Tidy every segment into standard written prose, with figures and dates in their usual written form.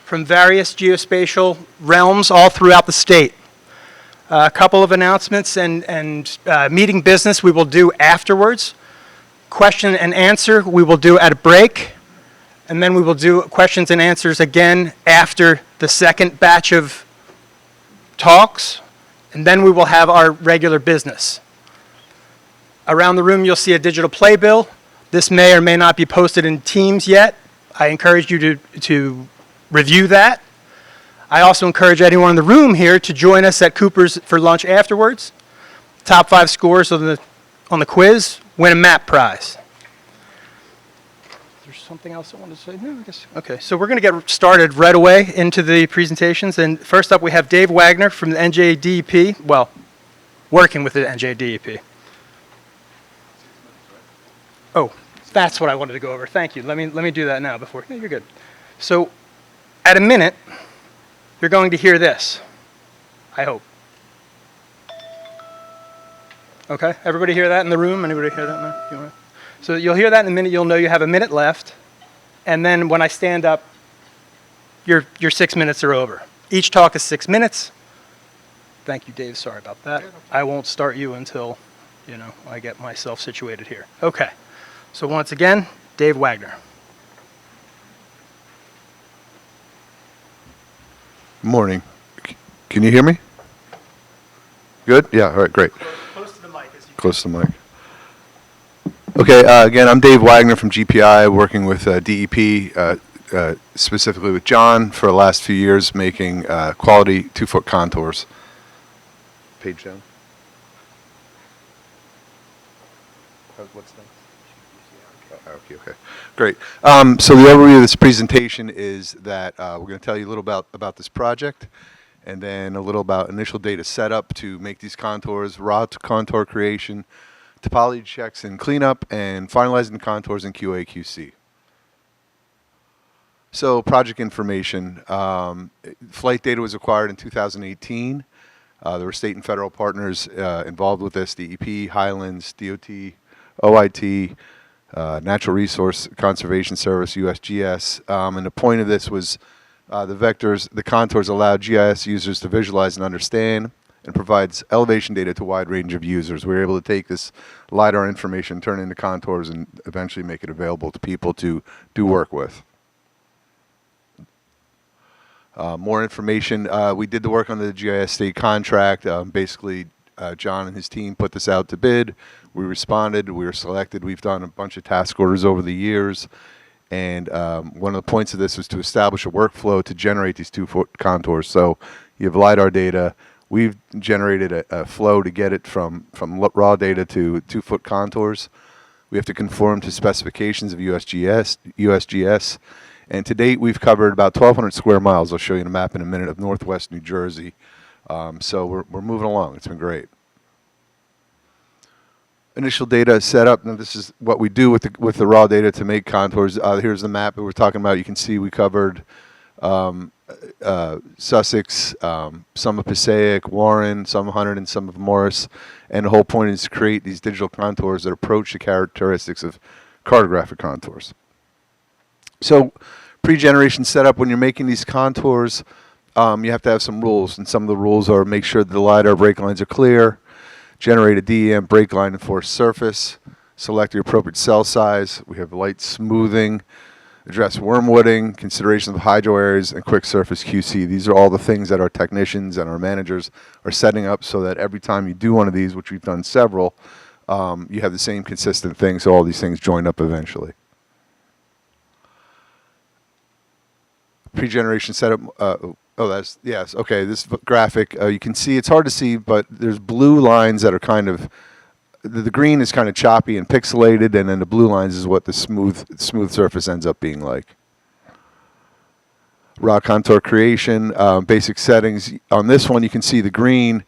from various geospatial realms all throughout the state. A couple of announcements and meeting business we will do afterwards. Question and answer we will do at a break. And then we will do questions and answers again after the second batch of talks. And then we will have our regular business. Around the room you'll see a digital playbill. This may or may not be posted in Teams yet. I encourage you to review that. I also encourage anyone in the room here to join us at Cooper's for lunch afterwards. Top 5 scores on the quiz win a map prize. Is there something else I wanted to say? No, I guess. Okay, so we're going to get started right away into the presentations. And first up, we have Dave Wagner from the NJDEP. Well, working with the NJDEP. Oh, that's what I wanted to go over. Thank you. Let me do that now before. No, you're good. So, at a minute, you're going to hear this. I hope. Okay, everybody hear that in the room? Anybody hear that? No? So you'll hear that in a minute. You'll know you have a minute left. And then when I stand up, your 6 minutes are over. Each talk is 6 minutes. Thank you, Dave. Sorry about that. I won't start you until, I get myself situated here. Okay. So once again, Dave Wagner. Morning. Can you hear me? Good? Yeah, all right, great. Close to the mic. Close to the mic. Okay, again, I'm Dave Wagner from GPI, working with DEP, specifically with John for the last few years, making quality 2-foot contours. Page down. What's next? Okay. Great. So the overview of this presentation is that we're going to tell you a little about this project, and then a little about initial data setup to make these contours, raw contour creation, topology checks and cleanup, and finalizing the contours in QA/QC. So project information. Flight data was acquired in 2018. There were state and federal partners involved with this: DEP, Highlands, DOT, OIT, Natural Resource Conservation Service, USGS, and the point of this was the contours allow GIS users to visualize and understand, and provides elevation data to a wide range of users. We were able to take this LiDAR information, turn it into contours, and eventually make it available to people to do work with. More information, we did the work on the GIS state contract. Basically, John and his team put this out to bid. We responded, we were selected. We've done a bunch of task orders over the years. And one of the points of this was to establish a workflow to generate these 2-foot contours. So you have LiDAR data. We've generated a flow to get it from raw data to 2-foot contours. We have to conform to specifications of USGS. And to date, we've covered about 1,200 square miles. I'll show you in a map in a minute of northwest New Jersey. So we're moving along. It's been great. Initial data setup. Now this is what we do with the raw data to make contours. Here's the map that we're talking about. You can see we covered Sussex, some of Passaic, Warren, some of Hunterdon, and some of Morris. And the whole point is to create these digital contours that approach the characteristics of cartographic contours. So pre-generation setup, when you're making these contours, you have to have some rules. And some of the rules are make sure the LiDAR break lines are clear, generate a DEM break line enforced surface, select the appropriate cell size. We have light smoothing, address wormwooding, consideration of hydro areas, and quick surface QC. These are all the things that our technicians and our managers are setting up so that every time you do one of these, which we've done several, you have the same consistent thing, so all these things join up eventually. Pre-generation setup. Yes. Okay, this graphic, you can see, it's hard to see, but there's blue lines that are kind of, the green is kind of choppy and pixelated, and then the blue lines is what the smooth surface ends up being like. Raw contour creation, basic settings. On this one, you can see the green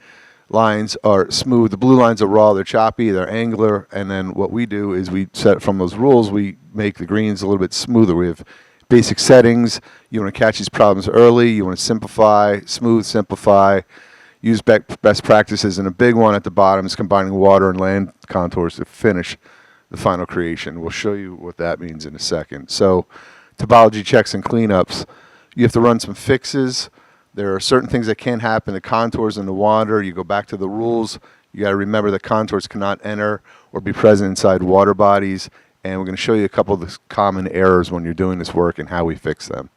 lines are smooth, the blue lines are raw, they're choppy, they're angular, and then what we do is we set from those rules, we make the greens a little bit smoother. We have basic settings. You want to catch these problems early. You want to simplify, smooth, simplify, use best practices. And a big one at the bottom is combining water and land contours to finish the final creation. We'll show you what that means in a second. So topology checks and cleanups. You have to run some fixes. There are certain things that can't happen. The contours in the water, you go back to the rules. You got to remember that contours cannot enter or be present inside water bodies. And we're going to show you a couple of the common errors when you're doing this work and how we fix them.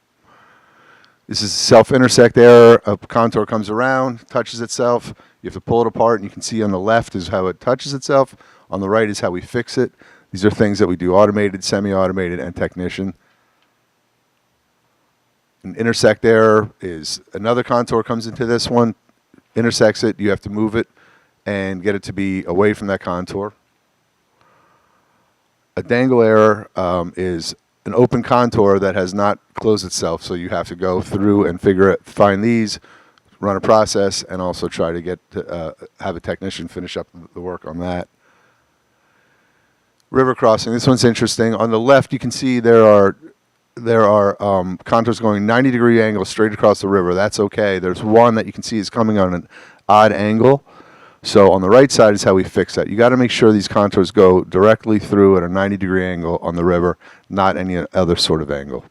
This is a self-intersect error. A contour comes around, touches itself. You have to pull it apart, and you can see on the left is how it touches itself. On the right is how we fix it. These are things that we do automated, semi-automated, and technician. An intersect error is another contour comes into this one, intersects it. You have to move it and get it to be away from that contour. A dangle error is an open contour that has not closed itself, so you have to go through and find these, run a process, and also try to get have a technician finish up the work on that. River crossing. This one's interesting. On the left, you can see there are contours going 90-degree angle straight across the river. That's okay. There's one that you can see is coming on an odd angle. So on the right side is how we fix that. You got to make sure these contours go directly through at a 90-degree angle on the river, not any other sort of angle.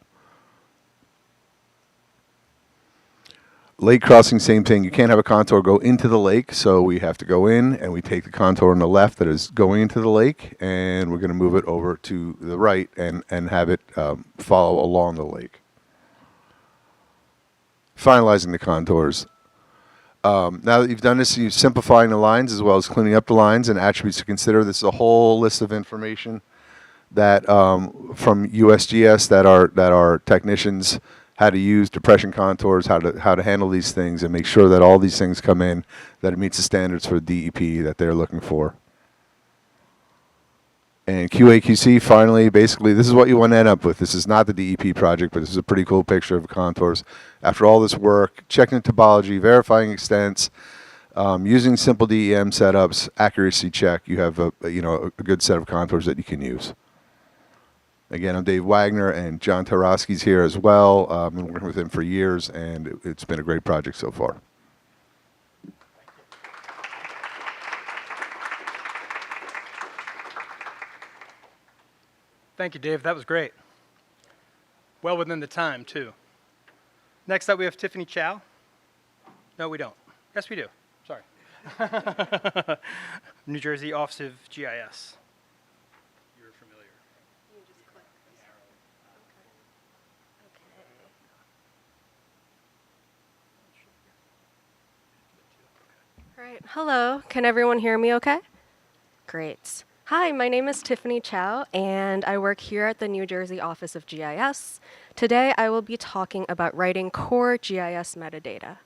Lake crossing, same thing. You can't have a contour go into the lake, so we have to go in and we take the contour on the left that is going into the lake, and we're going to move it over to the right and have it follow along the lake. Finalizing the contours. Now that you've done this, you're simplifying the lines as well as cleaning up the lines and attributes to consider. This is a whole list of information that from USGS that our technicians how to use depression contours, how to handle these things, and make sure that all these things come in, that it meets the standards for DEP that they're looking for. And QA/QC, finally, basically, this is what you want to end up with. This is not the DEP project, but this is a pretty cool picture of contours. After all this work, checking topology, verifying extents, using simple DEM setups, accuracy check, you have a good set of contours that you can use. Again, I'm Dave Wagner, and John Tarosky's here as well. I've been working with him for years, and it's been a great project so far. Thank you, Dave. That was great. Well within the time, too. Next up, we have Tiffany Chow. No, we don't. Yes, we do. Sorry. New Jersey Office of GIS. You're familiar. You just click this. Okay. All right. Hello. Can everyone hear me okay? Great. Hi, my name is Tiffany Chow, and I work here at the New Jersey Office of GIS. Today, I will be talking about writing core GIS metadata.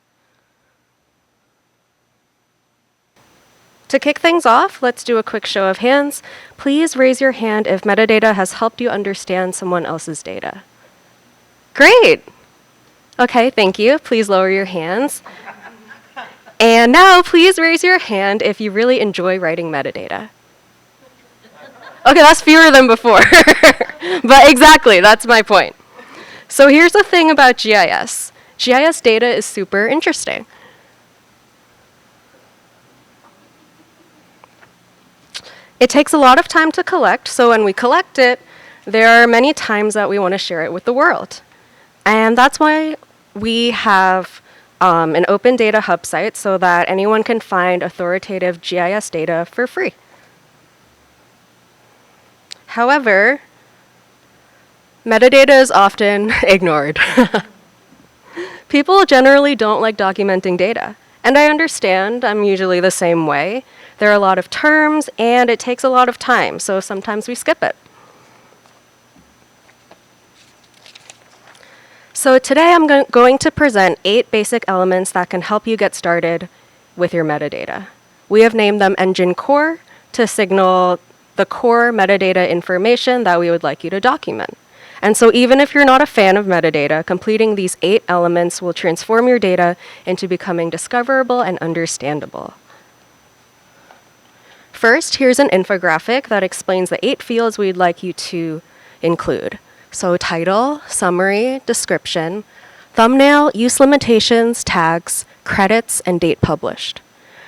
To kick things off, let's do a quick show of hands. Please raise your hand if metadata has helped you understand someone else's data. Great! Okay, thank you. Please lower your hands. And now, please raise your hand if you really enjoy writing metadata. Okay, that's fewer than before. But exactly, that's my point. So here's the thing about GIS. GIS data is super interesting. It takes a lot of time to collect, so when we collect it, there are many times that we want to share it with the world. And that's why we have an open data hub site so that anyone can find authoritative GIS data for free. However, metadata is often ignored. People generally don't like documenting data, and I understand. I'm usually the same way. There are a lot of terms, and it takes a lot of time, so sometimes we skip it. So today I'm going to present 8 basic elements that can help you get started with your metadata. We have named them Engine Core to signal the core metadata information that we would like you to document. And so even if you're not a fan of metadata, completing these 8 elements will transform your data into becoming discoverable and understandable. First, here's an infographic that explains the 8 fields we'd like you to include. So title, summary, description, thumbnail, use limitations, tags, credits, and date published.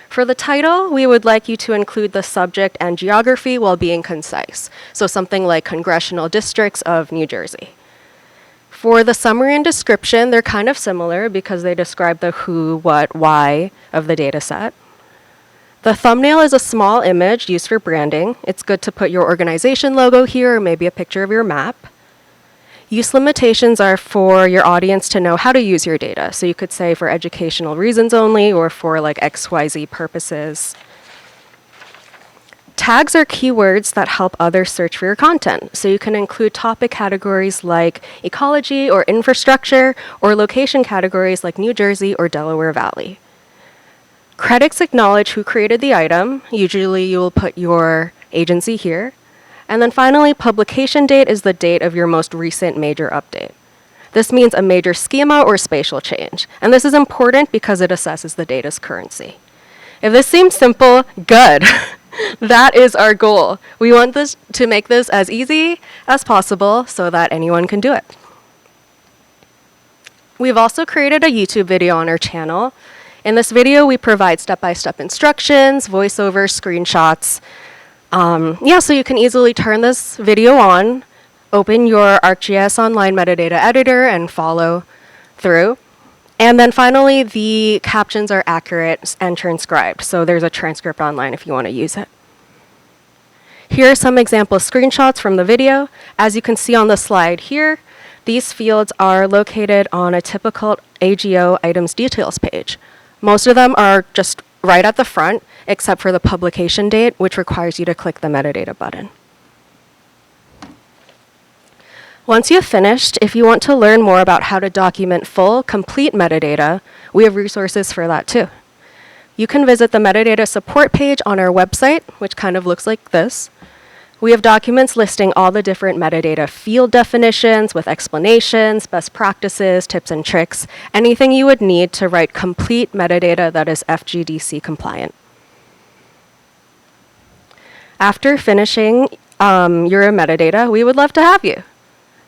For the title, we would like you to include the subject and geography while being concise. So something like congressional districts of New Jersey. For the summary and description, they're kind of similar because they describe the who, what, why of the data set. The thumbnail is a small image used for branding. It's good to put your organization logo here or maybe a picture of your map. Use limitations are for your audience to know how to use your data. So you could say for educational reasons only or for like XYZ purposes. Tags are keywords that help others search for your content. So you can include topic categories like ecology or infrastructure, or location categories like New Jersey or Delaware Valley. Credits acknowledge who created the item. Usually you will put your agency here. And then finally, publication date is the date of your most recent major update. This means a major schema or spatial change. And this is important because it assesses the data's currency. If this seems simple, good. That is our goal. We want this to make this as easy as possible so that anyone can do it. We've also created a YouTube video on our channel. In this video, we provide step-by-step instructions, voiceover, screenshots. So you can easily turn this video on, open your ArcGIS Online metadata editor, and follow through. And then finally, the captions are accurate and transcribed. So there's a transcript online if you want to use it. Here are some example screenshots from the video. As you can see on the slide here, these fields are located on a typical AGO items details page. Most of them are just right at the front, except for the publication date, which requires you to click the metadata button. Once you've finished, if you want to learn more about how to document full, complete metadata, we have resources for that too. You can visit the metadata support page on our website, which kind of looks like this. We have documents listing all the different metadata field definitions with explanations, best practices, tips and tricks, anything you would need to write complete metadata that is FGDC compliant. After finishing your metadata, we would love to have you.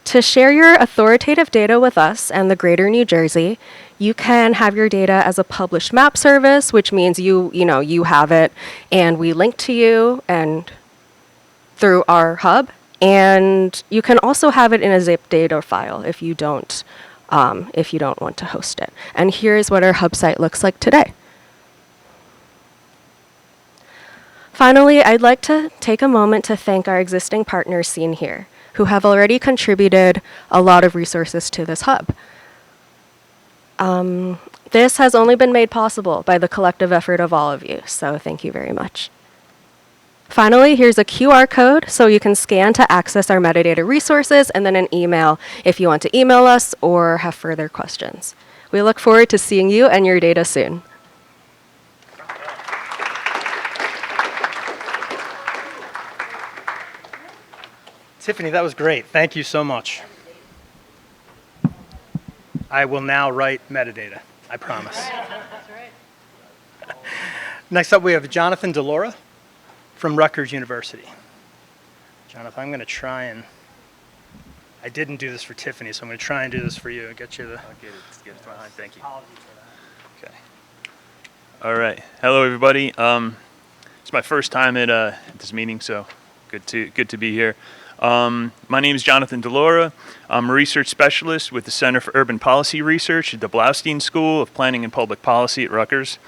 To share your authoritative data with us and the greater New Jersey, you can have your data as a published map service, which means you have it and we link to you and through our hub. And you can also have it in a zip data file if you don't want to host it. And here's what our hub site looks like today. Finally, I'd like to take a moment to thank our existing partners seen here, who have already contributed a lot of resources to this hub. This has only been made possible by the collective effort of all of you, so thank you very much. Finally, here's a QR code so you can scan to access our metadata resources, and then an email if you want to email us or have further questions. We look forward to seeing you and your data soon. Tiffany, that was great. Thank you so much. I will now write metadata, I promise. That's right. Next up, we have Jonathan DeLaura from Rutgers University. Jonathan, I'm going to try and, I didn't do this for Tiffany, so I'm going to try and do this for you and get you the. I'll get it behind. Thank you. Apologies for that. Okay. All right. Hello, everybody. It's my first time at this meeting, so good to be here. My name is Jonathan DeLaura. I'm a research specialist with the Center for Urban Policy Research at the Blaustein School of Planning and Public Policy at Rutgers.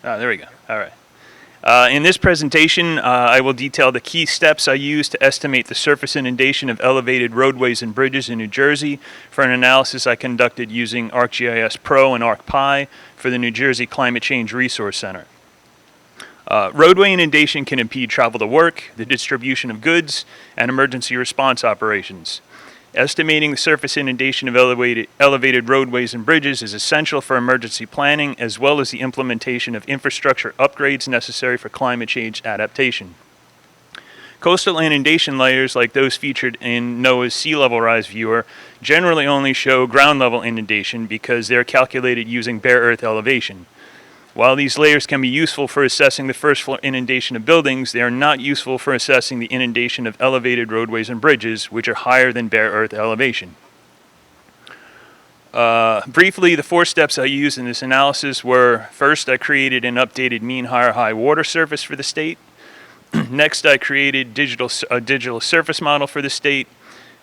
There we go. All right. In this presentation, I will detail the key steps I use to estimate the surface inundation of elevated roadways and bridges in New Jersey for an analysis I conducted using ArcGIS Pro and ArcPy for the New Jersey Climate Change Resource Center. Roadway inundation can impede travel to work, the distribution of goods, and emergency response operations. Estimating the surface inundation of elevated roadways and bridges is essential for emergency planning as well as the implementation of infrastructure upgrades necessary for climate change adaptation. Coastal inundation layers like those featured in NOAA's sea level rise viewer generally only show ground level inundation because they're calculated using bare earth elevation. While these layers can be useful for assessing the first floor inundation of buildings, they are not useful for assessing the inundation of elevated roadways and bridges, which are higher than bare earth elevation. Briefly, the 4 steps I used in this analysis were, first, I created an updated mean higher high water surface for the state. Next, I created a digital surface model for the state.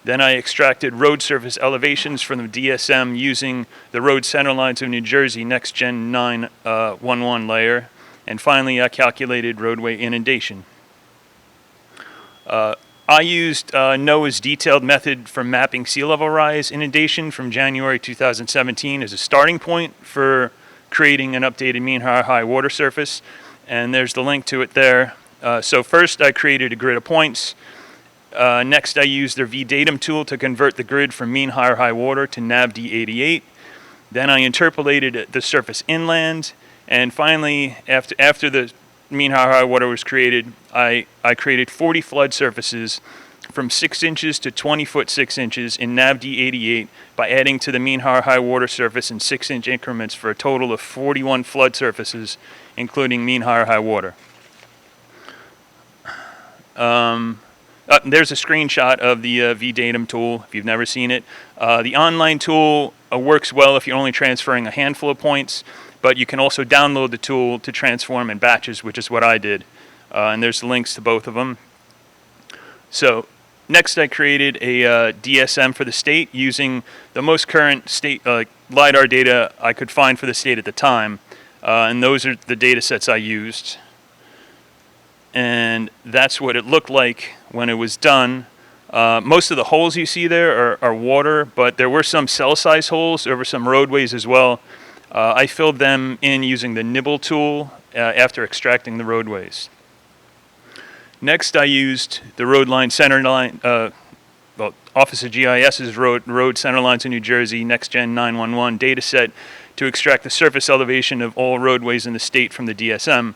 Then I extracted road surface elevations from the DSM using the road center lines of New Jersey Next Gen 911 layer. And finally, I calculated roadway inundation. I used NOAA's detailed method for mapping sea level rise inundation from January 2017 as a starting point for creating an updated mean high water surface. And there's the link to it there. So first, I created a grid of points. Next, I used their VDatum tool to convert the grid from mean high water to NavD88. Then I interpolated the surface inland. And finally, after the mean high water was created, I created 40 flood surfaces from 6 inches to 20 foot 6 inches in NavD88 by adding to the mean high water surface in 6-inch increments for a total of 41 flood surfaces, including mean high water. There's a screenshot of the VDatum tool if you've never seen it. The online tool works well if you're only transferring a handful of points, but you can also download the tool to transform in batches, which is what I did. And there's links to both of them. So next I created a DSM for the state using the most current state LiDAR data I could find for the state at the time. And those are the data sets I used. And that's what it looked like when it was done. Most of the holes you see there are water, but there were some cell-size holes over some roadways as well. I filled them in using the nibble tool after extracting the roadways. Next, I used the road line center line, Office of GIS's road center lines in New Jersey, Next Gen 911 data set to extract the surface elevation of all roadways in the state from the DSM.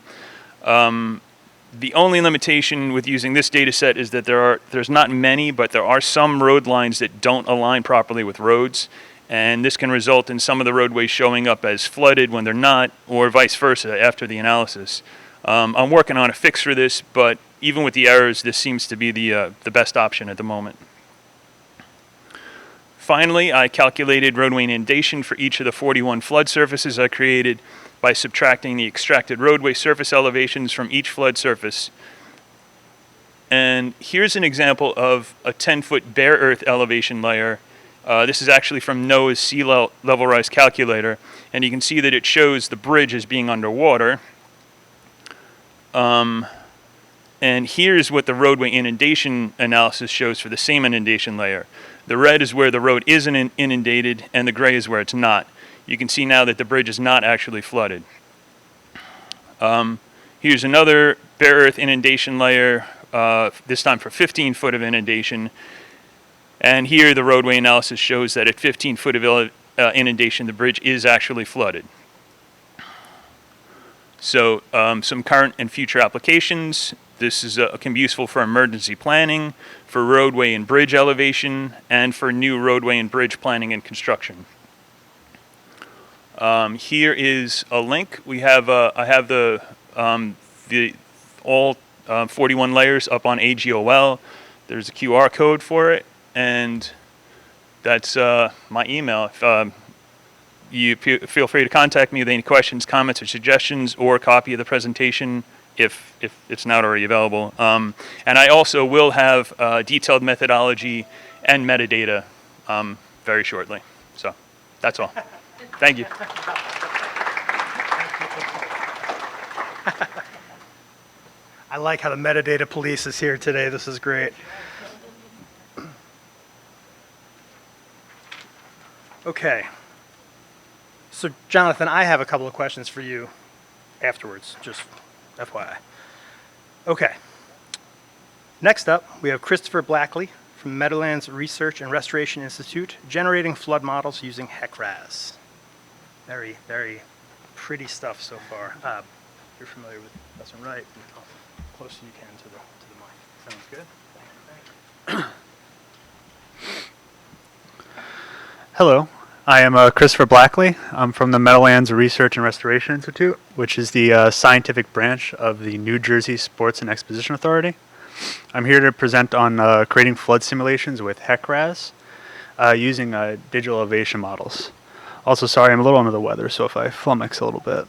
The only limitation with using this data set is that there's not many, but there are some road lines that don't align properly with roads. And this can result in some of the roadways showing up as flooded when they're not, or vice versa after the analysis. I'm working on a fix for this, but even with the errors, this seems to be the best option at the moment. Finally, I calculated roadway inundation for each of the 41 flood surfaces I created by subtracting the extracted roadway surface elevations from each flood surface. And here's an example of a 10-foot bare earth elevation layer. This is actually from NOAA's sea level rise calculator, and you can see that it shows the bridge as being underwater. And here's what the roadway inundation analysis shows for the same inundation layer. The red is where the road is inundated, and the gray is where it's not. You can see now that the bridge is not actually flooded. Here's another bare earth inundation layer, this time for 15 foot of inundation. And here the roadway analysis shows that at 15 foot of inundation, the bridge is actually flooded. So some current and future applications. This is can be useful for emergency planning, for roadway and bridge elevation, and for new roadway and bridge planning and construction. Here is a link. We have I have the all 41 layers up on AGOL. There's a QR code for it, and that's my email. If you feel free to contact me with any questions, comments, or suggestions, or a copy of the presentation if it's not already available. And I also will have detailed methodology and metadata very shortly. So that's all. Thank you. I like how the metadata police is here today. This is great. Okay. So, Jonathan, I have a couple of questions for you afterwards, just FYI. Okay. Next up, we have Christopher Blackley from Meadowlands Research and Restoration Institute, generating flood models using HEC-RAS. Very, very pretty stuff so far. You're familiar with left and right. Close as you can to the mic. Sounds good. Thank you. Hello, I am Christopher Blackley. I'm from the Meadowlands Research and Restoration Institute, which is the scientific branch of the New Jersey Sports and Exposition Authority. I'm here to present on creating flood simulations with HEC-RAS using digital elevation models. Also, sorry, I'm a little under the weather, so if I flummox a little bit.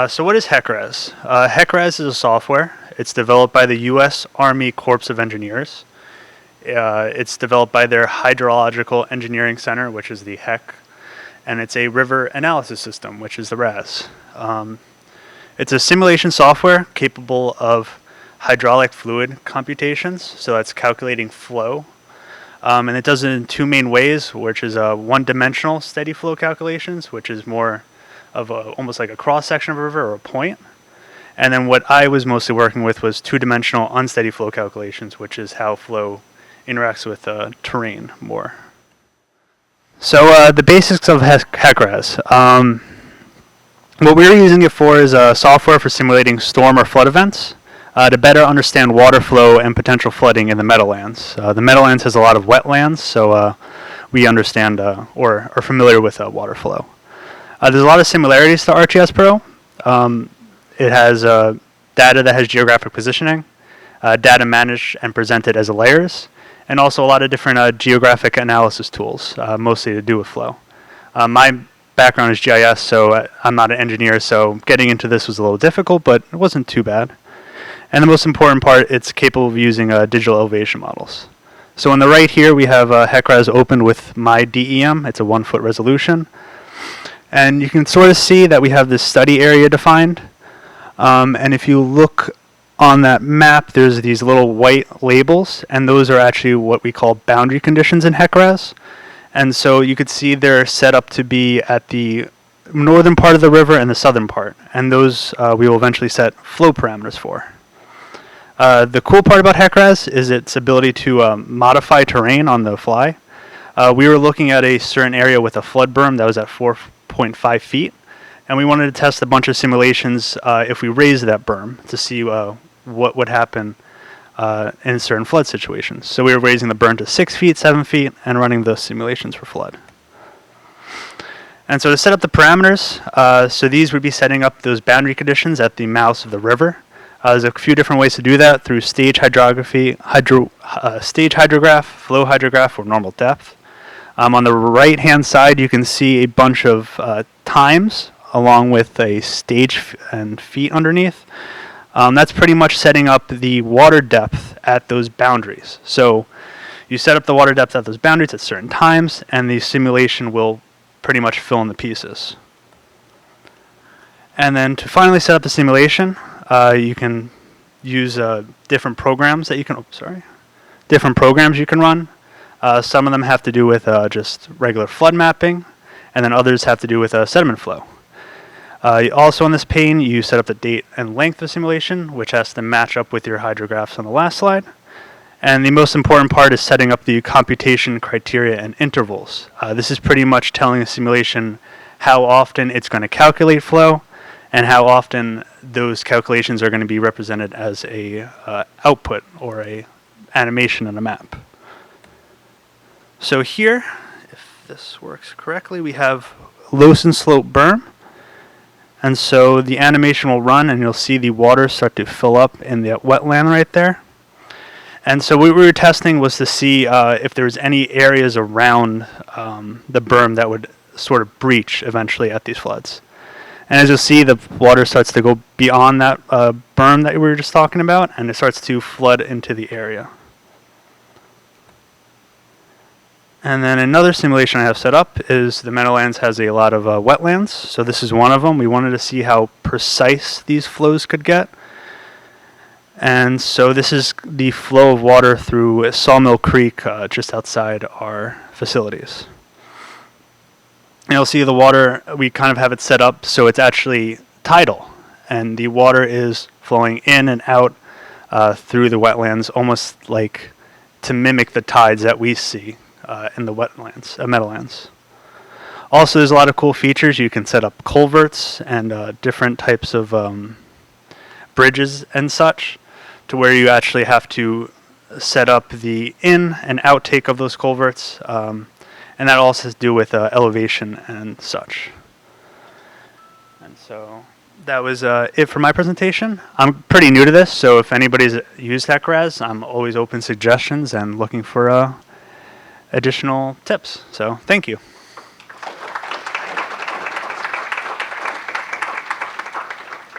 So what is HEC-RAS? HEC-RAS is a software. It's developed by the U.S. Army Corps of Engineers. It's developed by their Hydrological Engineering Center, which is the HEC, and it's a river analysis system, which is the RAS. It's a simulation software capable of hydraulic fluid computations, so that's calculating flow. And it does it in two main ways, which is one-dimensional steady flow calculations, which is more of almost like a cross-section of a river or a point. And then what I was mostly working with was two-dimensional unsteady flow calculations, which is how flow interacts with terrain more. So the basics of HEC-RAS. What we're using it for is software for simulating storm or flood events to better understand water flow and potential flooding in the Meadowlands. The Meadowlands has a lot of wetlands, so we understand or are familiar with water flow. There's a lot of similarities to ArcGIS Pro. It has data that has geographic positioning, data managed and presented as layers, and also a lot of different geographic analysis tools, mostly to do with flow. My background is GIS, so I'm not an engineer, so getting into this was a little difficult, but it wasn't too bad. And the most important part, it's capable of using digital elevation models. So on the right here, we have HEC-RAS opened with my DEM. It's a 1-foot resolution. And you can sort of see that we have this study area defined. And if you look on that map, there's these little white labels, and those are actually what we call boundary conditions in HEC-RAS. And so you could see they're set up to be at the northern part of the river and the southern part. And those we will eventually set flow parameters for. The cool part about HEC-RAS is its ability to modify terrain on the fly. We were looking at a certain area with a flood berm that was at 4.5 feet. And we wanted to test a bunch of simulations if we raised that berm to see what would happen in certain flood situations. So we were raising the berm to 6 feet, 7 feet, and running the simulations for flood. And so to set up the parameters, so these would be setting up those boundary conditions at the mouths of the river. There's a few different ways to do that through stage hydrography, stage hydrograph, flow hydrograph, or normal depth. On the right-hand side, you can see a bunch of times along with a stage and feet underneath. That's pretty much setting up the water depth at those boundaries. So you set up the water depth at those boundaries at certain times, and the simulation will pretty much fill in the pieces. And then to finally set up the simulation, you can use different programs that you can. Different programs you can run. Some of them have to do with just regular flood mapping, and then others have to do with sediment flow. Also on this pane, you set up the date and length of simulation, which has to match up with your hydrographs on the last slide. And the most important part is setting up the computation criteria and intervals. This is pretty much telling the simulation how often it's going to calculate flow and how often those calculations are going to be represented as a output or a animation on a map. So here, if this works correctly, we have Lowson Slope berm. And so the animation will run, and you'll see the water start to fill up in the wetland right there. And so what we were testing was to see if there was any areas around the berm that would sort of breach eventually at these floods. And as you'll see, the water starts to go beyond that berm that we were just talking about, and it starts to flood into the area. And then another simulation I have set up is the Meadowlands has a lot of wetlands. So this is one of them. We wanted to see how precise these flows could get. And so this is the flow of water through Sawmill Creek just outside our facilities. And you'll see the water, we kind of have it set up so it's actually tidal. And the water is flowing in and out through the wetlands, almost like to mimic the tides that we see in the wetlands, Meadowlands. Also, there's a lot of cool features. You can set up culverts and different types of bridges and such, to where you actually have to set up the in and outtake of those culverts, and that also has to do with elevation and such. And so that was it for my presentation. I'm pretty new to this, so if anybody's used HEC-RAS, I'm always open to suggestions and looking for additional tips. So thank you.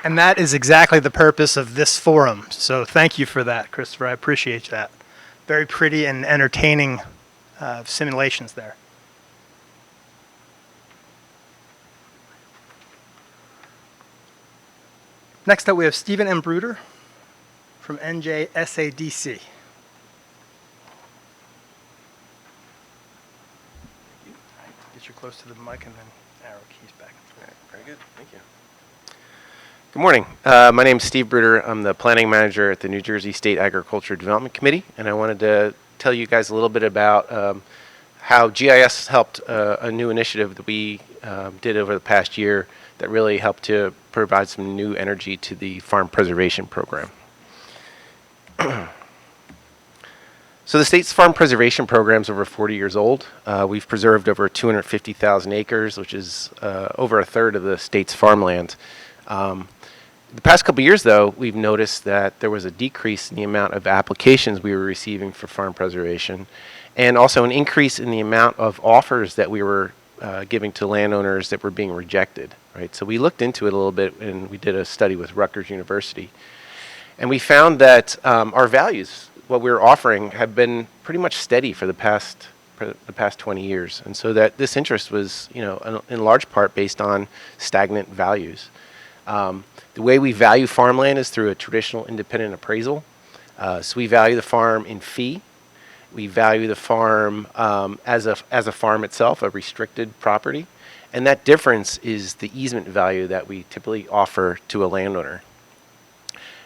And that is exactly the purpose of this forum. So thank you for that, Christopher. I appreciate that. Very pretty and entertaining simulations there. Next up, we have Stephen M. Bruder from NJSADC. Get you close to the mic and then arrow keys back and forth. Very good, thank you. Good morning. My name is Steve Bruder. I'm the planning manager at the New Jersey State Agriculture Development Committee, and I wanted to tell you guys a little bit about how GIS helped a new initiative that we did over the past year that really helped to provide some new energy to the farm preservation program. So the state's farm preservation program is over 40 years old. We've preserved over 250,000 acres, which is over a third of the state's farmland. The past couple of years, though, we've noticed that there was a decrease in the amount of applications we were receiving for farm preservation, and also an increase in the amount of offers that we were giving to landowners that were being rejected. Right? So we looked into it a little bit, and we did a study with Rutgers University, and we found that our values, what we were offering, have been pretty much steady for the past 20 years, and so that this interest was, in large part based on stagnant values. The way we value farmland is through a traditional independent appraisal. So we value the farm in fee. We value the farm as a farm itself, a restricted property. And that difference is the easement value that we typically offer to a landowner.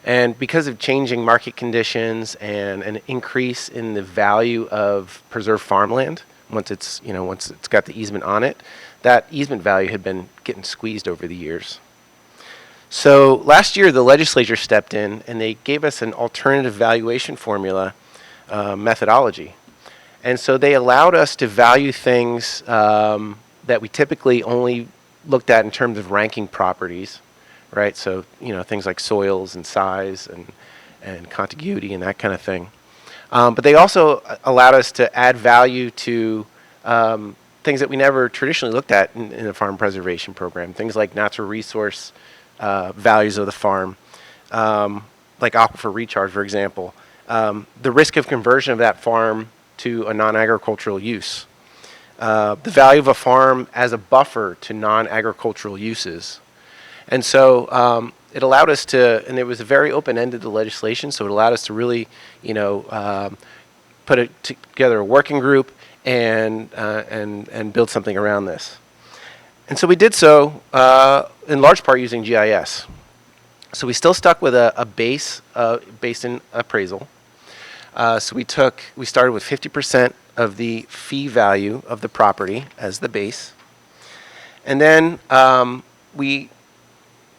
And because of changing market conditions and an increase in the value of preserved farmland, once it's got the easement on it, that easement value had been getting squeezed over the years. So last year, the legislature stepped in and they gave us an alternative valuation formula methodology. And so they allowed us to value things that we typically only looked at in terms of ranking properties, right? So, things like soils and size and contiguity and that kind of thing. But they also allowed us to add value to things that we never traditionally looked at in the farm preservation program, things like natural resource values of the farm, like aquifer recharge, for example, the risk of conversion of that farm to a non-agricultural use, the value of a farm as a buffer to non-agricultural uses. And so it allowed us to, and it was a very open-ended legislation, so it allowed us to really, put together a working group and build something around this. And so we did so in large part using GIS. So we still stuck with a base based in appraisal. So we started with 50% of the fee value of the property as the base. And then we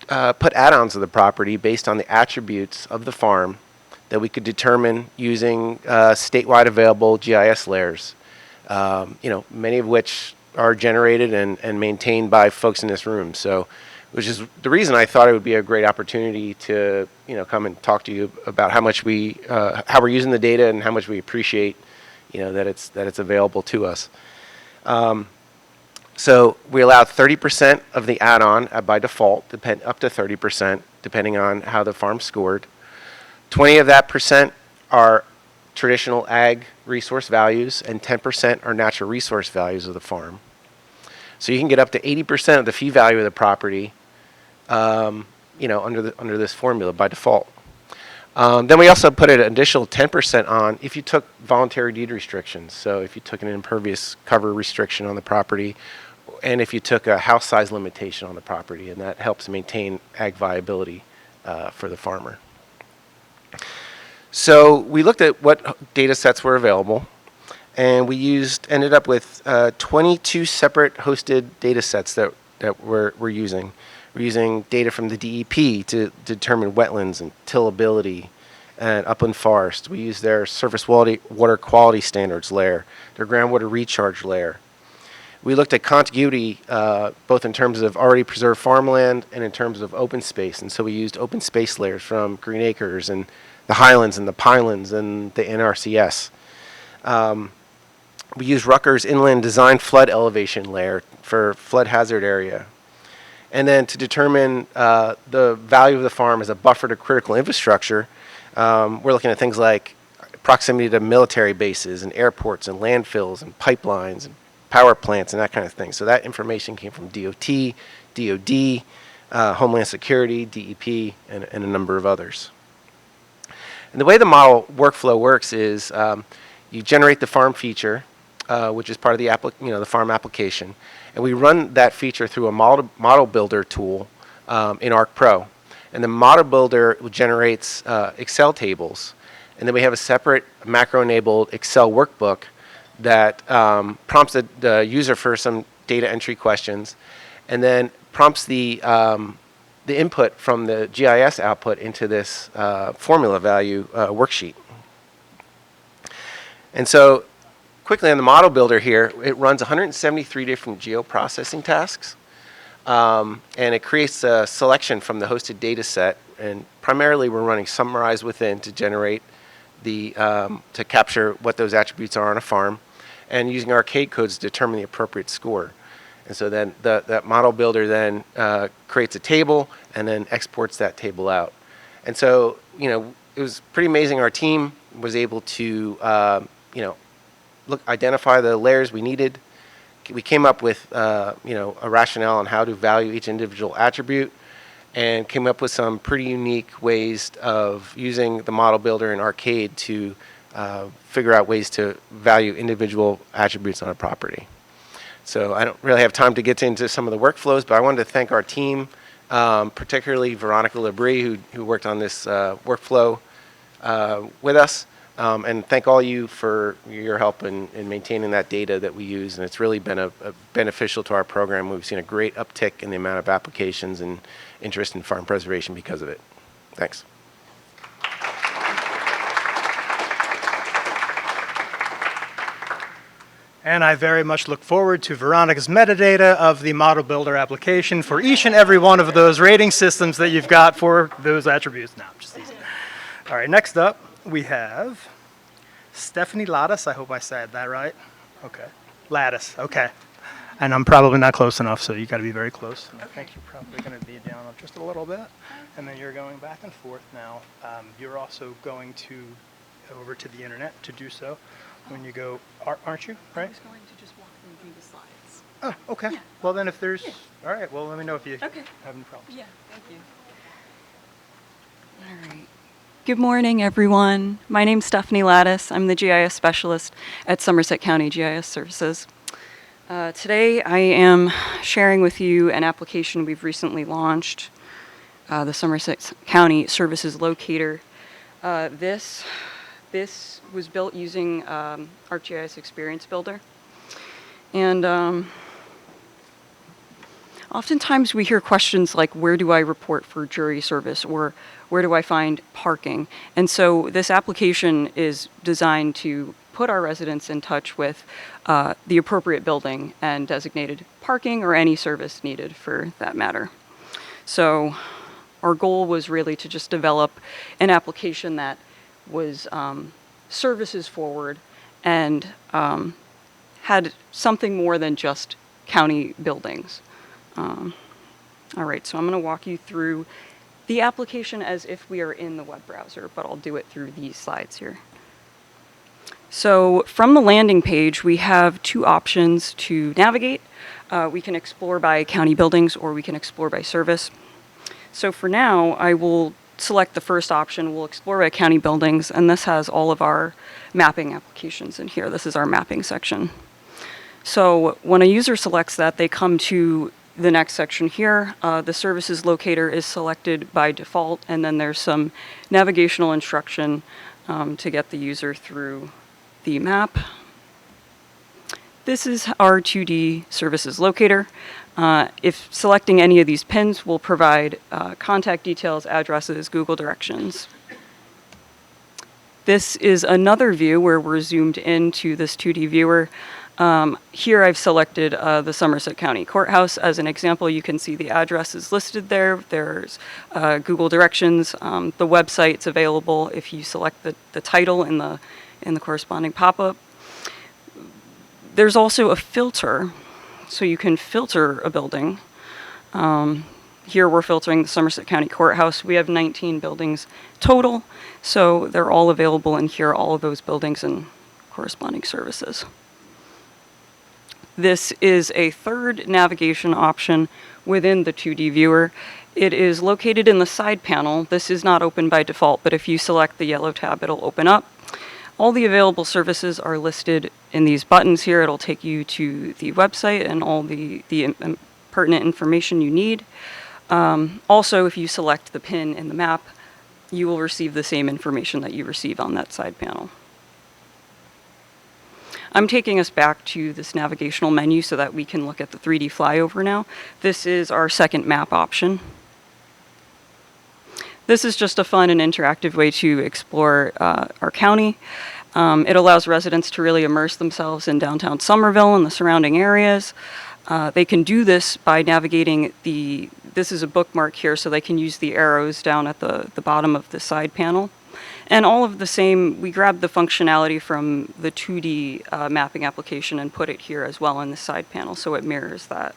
put add-ons of the property based on the attributes of the farm that we could determine using statewide available GIS layers, many of which are generated and maintained by folks in this room. So, which is the reason I thought it would be a great opportunity to, come and talk to you about how much how we're using the data and how much we appreciate, that it's available to us. So we allowed 30% of the add-on by default, up to 30%, depending on how the farm scored. 20 of that percent are traditional ag resource values, and 10% are natural resource values of the farm. So you can get up to 80% of the fee value of the property, under this formula by default. Then we also put an additional 10% on if you took voluntary deed restrictions. So if you took an impervious cover restriction on the property, and if you took a house size limitation on the property, and that helps maintain ag viability for the farmer. So we looked at what data sets were available, and we ended up with 22 separate hosted data sets that we're using. We're using data from the DEP to determine wetlands and tillability and upland forest. We use their surface water quality standards layer, their groundwater recharge layer. We looked at contiguity both in terms of already preserved farmland and in terms of open space. And so we used open space layers from Green Acres and the Highlands and the Pinelands and the NRCS. We used Rutgers Inland Design Flood Elevation Layer for flood hazard area. And then to determine the value of the farm as a buffer to critical infrastructure, we're looking at things like proximity to military bases and airports and landfills and pipelines and power plants and that kind of thing. So that information came from DOT, DOD, Homeland Security, DEP, and a number of others. And the way the model workflow works is you generate the farm feature, which is part of the farm application, and we run that feature through a model builder tool in ArcPro. And the model builder generates Excel tables, and then we have a separate macro-enabled Excel workbook that prompts the user for some data entry questions, and then prompts the input from the GIS output into this formula value worksheet. And so quickly on the model builder here, it runs 173 different geoprocessing tasks, and it creates a selection from the hosted data set, and primarily we're running summarize within to generate to capture what those attributes are on a farm, and using arcade codes to determine the appropriate score. And so then that model builder then creates a table and then exports that table out. And so, it was pretty amazing. Our team was able to, identify the layers we needed. We came up with, a rationale on how to value each individual attribute, and came up with some pretty unique ways of using the model builder in Arcade to figure out ways to value individual attributes on a property. So I don't really have time to get into some of the workflows, but I wanted to thank our team, particularly Veronica Labrie, who worked on this workflow with us, and thank all you for your help in maintaining that data that we use. And it's really been a beneficial to our program. We've seen a great uptick in the amount of applications and interest in farm preservation because of it. Thanks. And I very much look forward to Veronica's metadata of the model builder application for each and every one of those rating systems that you've got for those attributes. No, just easy. All right, next up we have Stephanie Lattis. I hope I said that right. Okay. Lattis, okay. And I'm probably not close enough, so you got to be very close. And I think you're probably going to be down just a little bit. And then you're going back and forth now. You're also going over to the internet to do so. When you go, aren't you, right? I was going to just walk them through the slides. Oh, okay. Yeah. Well, then if there's, Yeah. all right, well, let me know if you Okay. have any problems. Yeah, thank you. All right. Good morning, everyone. My name's Stephanie Lattis. I'm the GIS specialist at Somerset County GIS Services. Today, I am sharing with you an application we've recently launched, the Somerset County Services Locator. This was built using ArcGIS Experience Builder. And oftentimes we hear questions like, where do I report for jury service, or where do I find parking? And so this application is designed to put our residents in touch with the appropriate building and designated parking or any service needed for that matter. So our goal was really to just develop an application that was services forward and had something more than just county buildings. All right, so I'm going to walk you through the application as if we are in the web browser, but I'll do it through these slides here. So from the landing page, we have two options to navigate. We can explore by county buildings, or we can explore by service. So for now, I will select the first option. We'll explore by county buildings, and this has all of our mapping applications in here. This is our mapping section. So when a user selects that, they come to the next section here. The services locator is selected by default, and then there's some navigational instruction to get the user through the map. This is our 2D services locator. If selecting any of these pins will provide contact details, addresses, Google directions. This is another view where we're zoomed into this 2D viewer. Here I've selected the Somerset County Courthouse as an example. You can see the address is listed there. There's Google directions. The website's available if you select the title in the corresponding pop-up. There's also a filter, so you can filter a building. Here we're filtering the Somerset County Courthouse. We have 19 buildings total, so they're all available in here, all of those buildings and corresponding services. This is a third navigation option within the 2D viewer. It is located in the side panel. This is not open by default, but if you select the yellow tab, it'll open up. All the available services are listed in these buttons here. It'll take you to the website and all the pertinent information you need. Also, if you select the pin in the map, you will receive the same information that you receive on that side panel. I'm taking us back to this navigational menu so that we can look at the 3D flyover now. This is our second map option. This is just a fun and interactive way to explore our county. It allows residents to really immerse themselves in downtown Somerville and the surrounding areas. They can do this by navigating this is a bookmark here, so they can use the arrows down at the bottom of the side panel. And all of the same, we grabbed the functionality from the 2D mapping application and put it here as well in the side panel, so it mirrors that.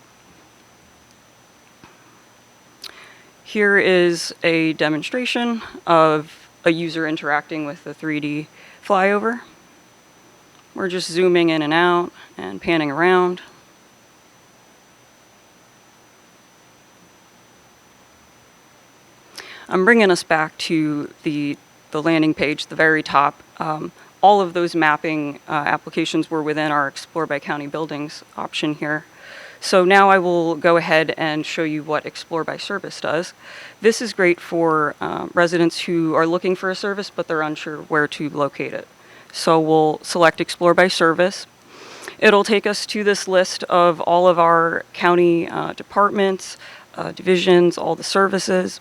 Here is a demonstration of a user interacting with the 3D flyover. We're just zooming in and out and panning around. I'm bringing us back to the landing page, the very top. All of those mapping applications were within our Explore by County Buildings option here. So now I will go ahead and show you what Explore by Service does. This is great for residents who are looking for a service, but they're unsure where to locate it. So we'll select Explore by Service. It'll take us to this list of all of our county departments, divisions, all the services.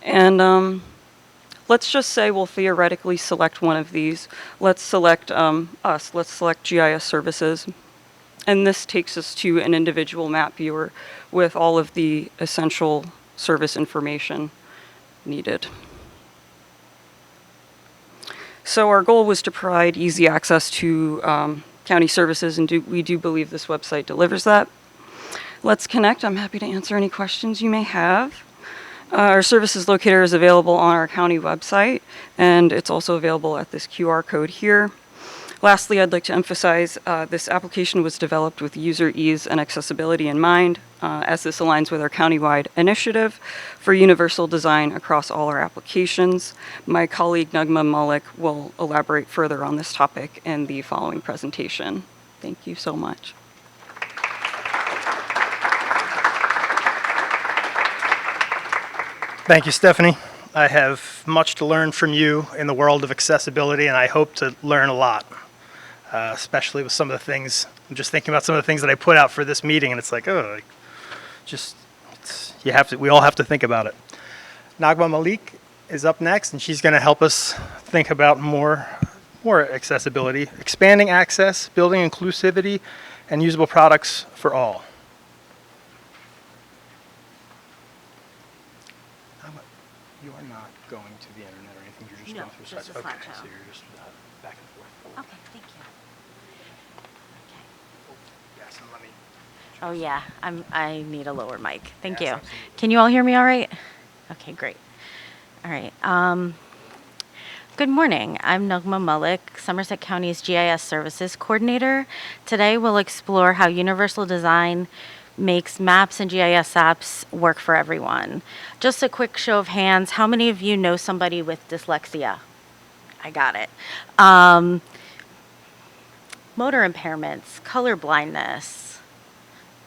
And let's just say we'll theoretically select one of these. Let's select us. Let's select GIS services. And this takes us to an individual map viewer with all of the essential service information needed. So our goal was to provide easy access to county services, and we do believe this website delivers that. Let's connect. I'm happy to answer any questions you may have. Our services locator is available on our county website, and it's also available at this QR code here. Lastly, I'd like to emphasize this application was developed with user ease and accessibility in mind, as this aligns with our countywide initiative for universal design across all our applications. My colleague Nugma Malik will elaborate further on this topic in the following presentation. Thank you so much. Thank you, Stephanie. I have much to learn from you in the world of accessibility, and I hope to learn a lot, especially with some of the things. I'm just thinking about some of the things that I put out for this meeting, and it's like, oh, we all have to think about it. Nagma Malik is up next, and she's going to help us think about more accessibility, expanding access, building inclusivity, and usable products for all. You are not going to the internet or anything. You're just No, going through just slides. a Okay, slideshow. so you're just back and forth. Okay, thank you. Yes, and let me. Oh yeah, I need a lower mic. Thank Yes, you. absolutely. Can you all hear me all right? Okay, great. All right. Good morning. I'm Nugma Malik, Somerset County's GIS Services Coordinator. Today we'll explore how universal design makes maps and GIS apps work for everyone. Just a quick show of hands, how many of you know somebody with dyslexia? I got it. Motor impairments, color blindness,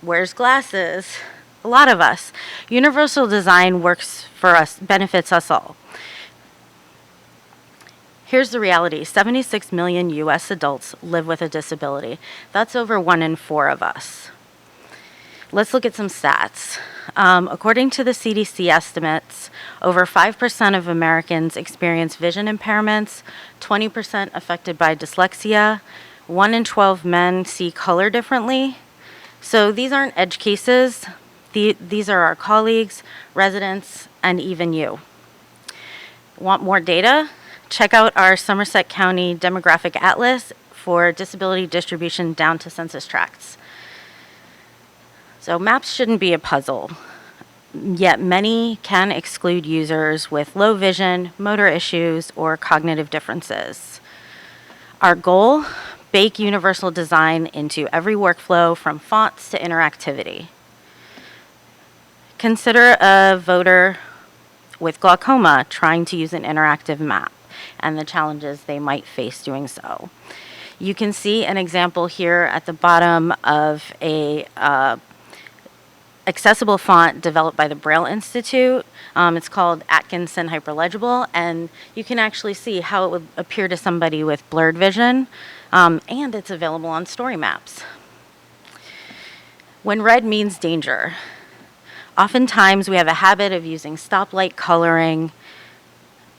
wears glasses, a lot of us. Universal design works for us, benefits us all. Here's the reality, 76 million US adults live with a disability. That's over 1 in 4 of us. Let's look at some stats. According to the CDC estimates, over 5% of Americans experience vision impairments, 20% affected by dyslexia, 1 in 12 men see color differently. So these aren't edge cases. These are our colleagues, residents, and even you. Want more data? Check out our Somerset County Demographic Atlas for disability distribution down to census tracts. So maps shouldn't be a puzzle. yet many can exclude users with low vision, motor issues, or cognitive differences. Our goal, bake universal design into every workflow from fonts to interactivity. Consider a voter with glaucoma trying to use an interactive map and the challenges they might face doing so. You can see an example here at the bottom of a accessible font developed by the Braille Institute. It's called Atkinson Hyperlegible, and you can actually see how it would appear to somebody with blurred vision, and it's available on story maps. When red means danger, oftentimes we have a habit of using stoplight coloring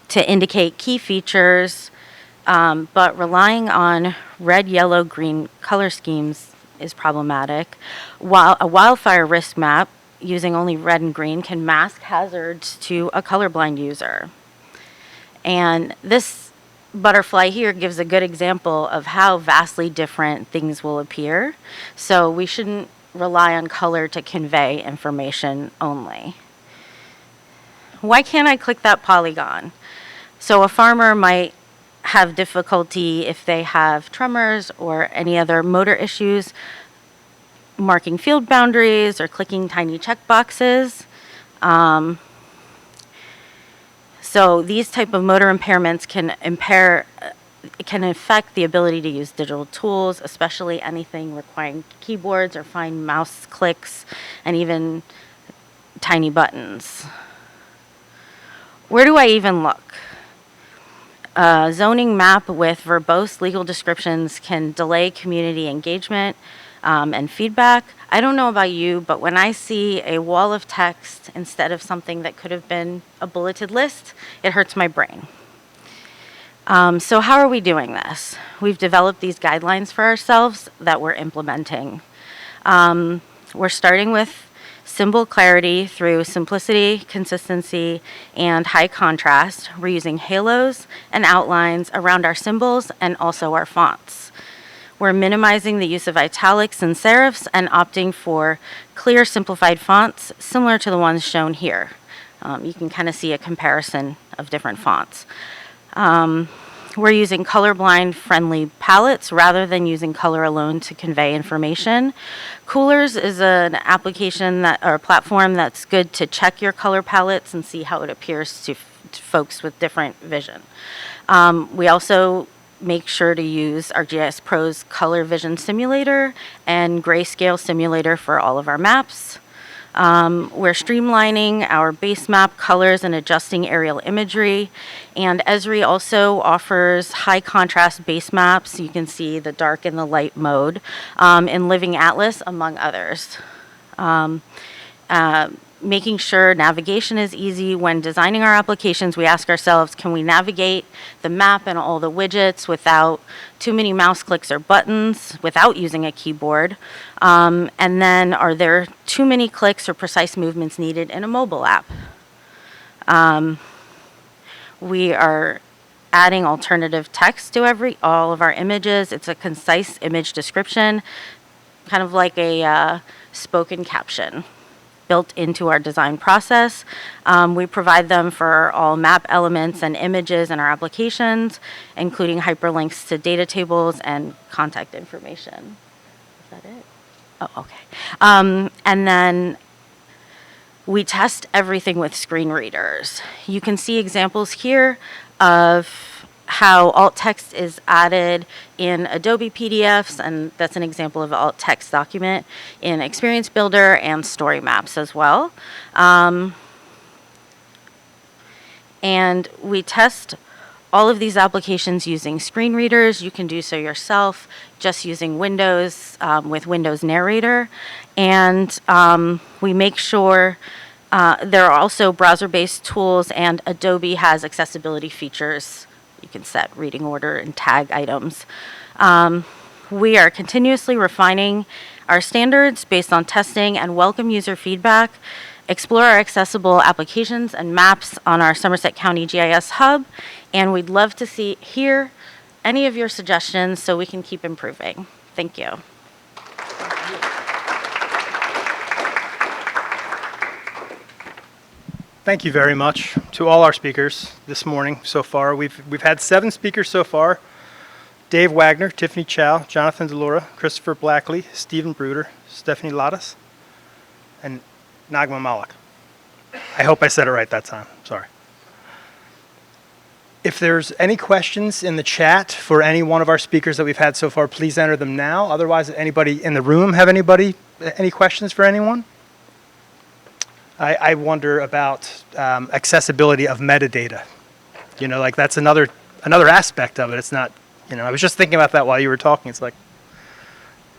to indicate key features, but relying on red, yellow, green color schemes is problematic. While a wildfire risk map using only red and green can mask hazards to a colorblind user. And this butterfly here gives a good example of how vastly different things will appear. So we shouldn't rely on color to convey information only. Why can't I click that polygon? So a farmer might have difficulty if they have tremors or any other motor issues marking field boundaries or clicking tiny checkboxes. So these type of motor impairments can affect the ability to use digital tools, especially anything requiring keyboards or fine mouse clicks and even tiny buttons. Where do I even look? A zoning map with verbose legal descriptions can delay community engagement and feedback. I don't know about you, but when I see a wall of text instead of something that could have been a bulleted list, it hurts my brain. So how are we doing this? We've developed these guidelines for ourselves that we're implementing. We're starting with symbol clarity through simplicity, consistency, and high contrast. We're using halos and outlines around our symbols and also our fonts. We're minimizing the use of italics and serifs and opting for clear, simplified fonts similar to the ones shown here. You can kind of see a comparison of different fonts. We're using colorblind friendly palettes rather than using color alone to convey information. Coolers is an application or a platform that's good to check your color palettes and see how it appears to folks with different vision. We also make sure to use ArcGIS Pro's Color Vision Simulator and Grayscale Simulator for all of our maps. We're streamlining our base map colors and adjusting aerial imagery. And Esri also offers high contrast base maps. You can see the dark and the light mode in Living Atlas, among others. Making sure navigation is easy. When designing our applications, we ask ourselves, can we navigate the map and all the widgets without too many mouse clicks or buttons, without using a keyboard? And then are there too many clicks or precise movements needed in a mobile app? We are adding alternative text to all of our images. It's a concise image description, kind of like a spoken caption built into our design process. We provide them for all map elements and images in our applications, including hyperlinks to data tables and contact information. Is that it? Oh, okay. And then we test everything with screen readers. You can see examples here of how alt text is added in Adobe PDFs, and that's an example of an alt text document in Experience Builder and Story Maps as well. And we test all of these applications using screen readers. You can do so yourself just using Windows with Windows Narrator. And we make sure there are also browser-based tools, and Adobe has accessibility features. You can set reading order and tag items. We are continuously refining our standards based on testing and welcome user feedback. Explore our accessible applications and maps on our Somerset County GIS Hub, and we'd love to hear any of your suggestions so we can keep improving. Thank you. Thank you very much to all our speakers this morning so far. We've had 7 speakers so far. Dave Wagner, Tiffany Chow, Jonathan Delora, Christopher Blackley, Stephen Bruder, Stephanie Ladas, and Nagma Malik. I hope I said it right that time. Sorry. If there's any questions in the chat for any one of our speakers that we've had so far, please enter them now. Otherwise, anybody in the room have any questions for anyone? I wonder about accessibility of metadata. You know, like that's another aspect of it. It's not, you know, I was just thinking about that while you were talking. It's like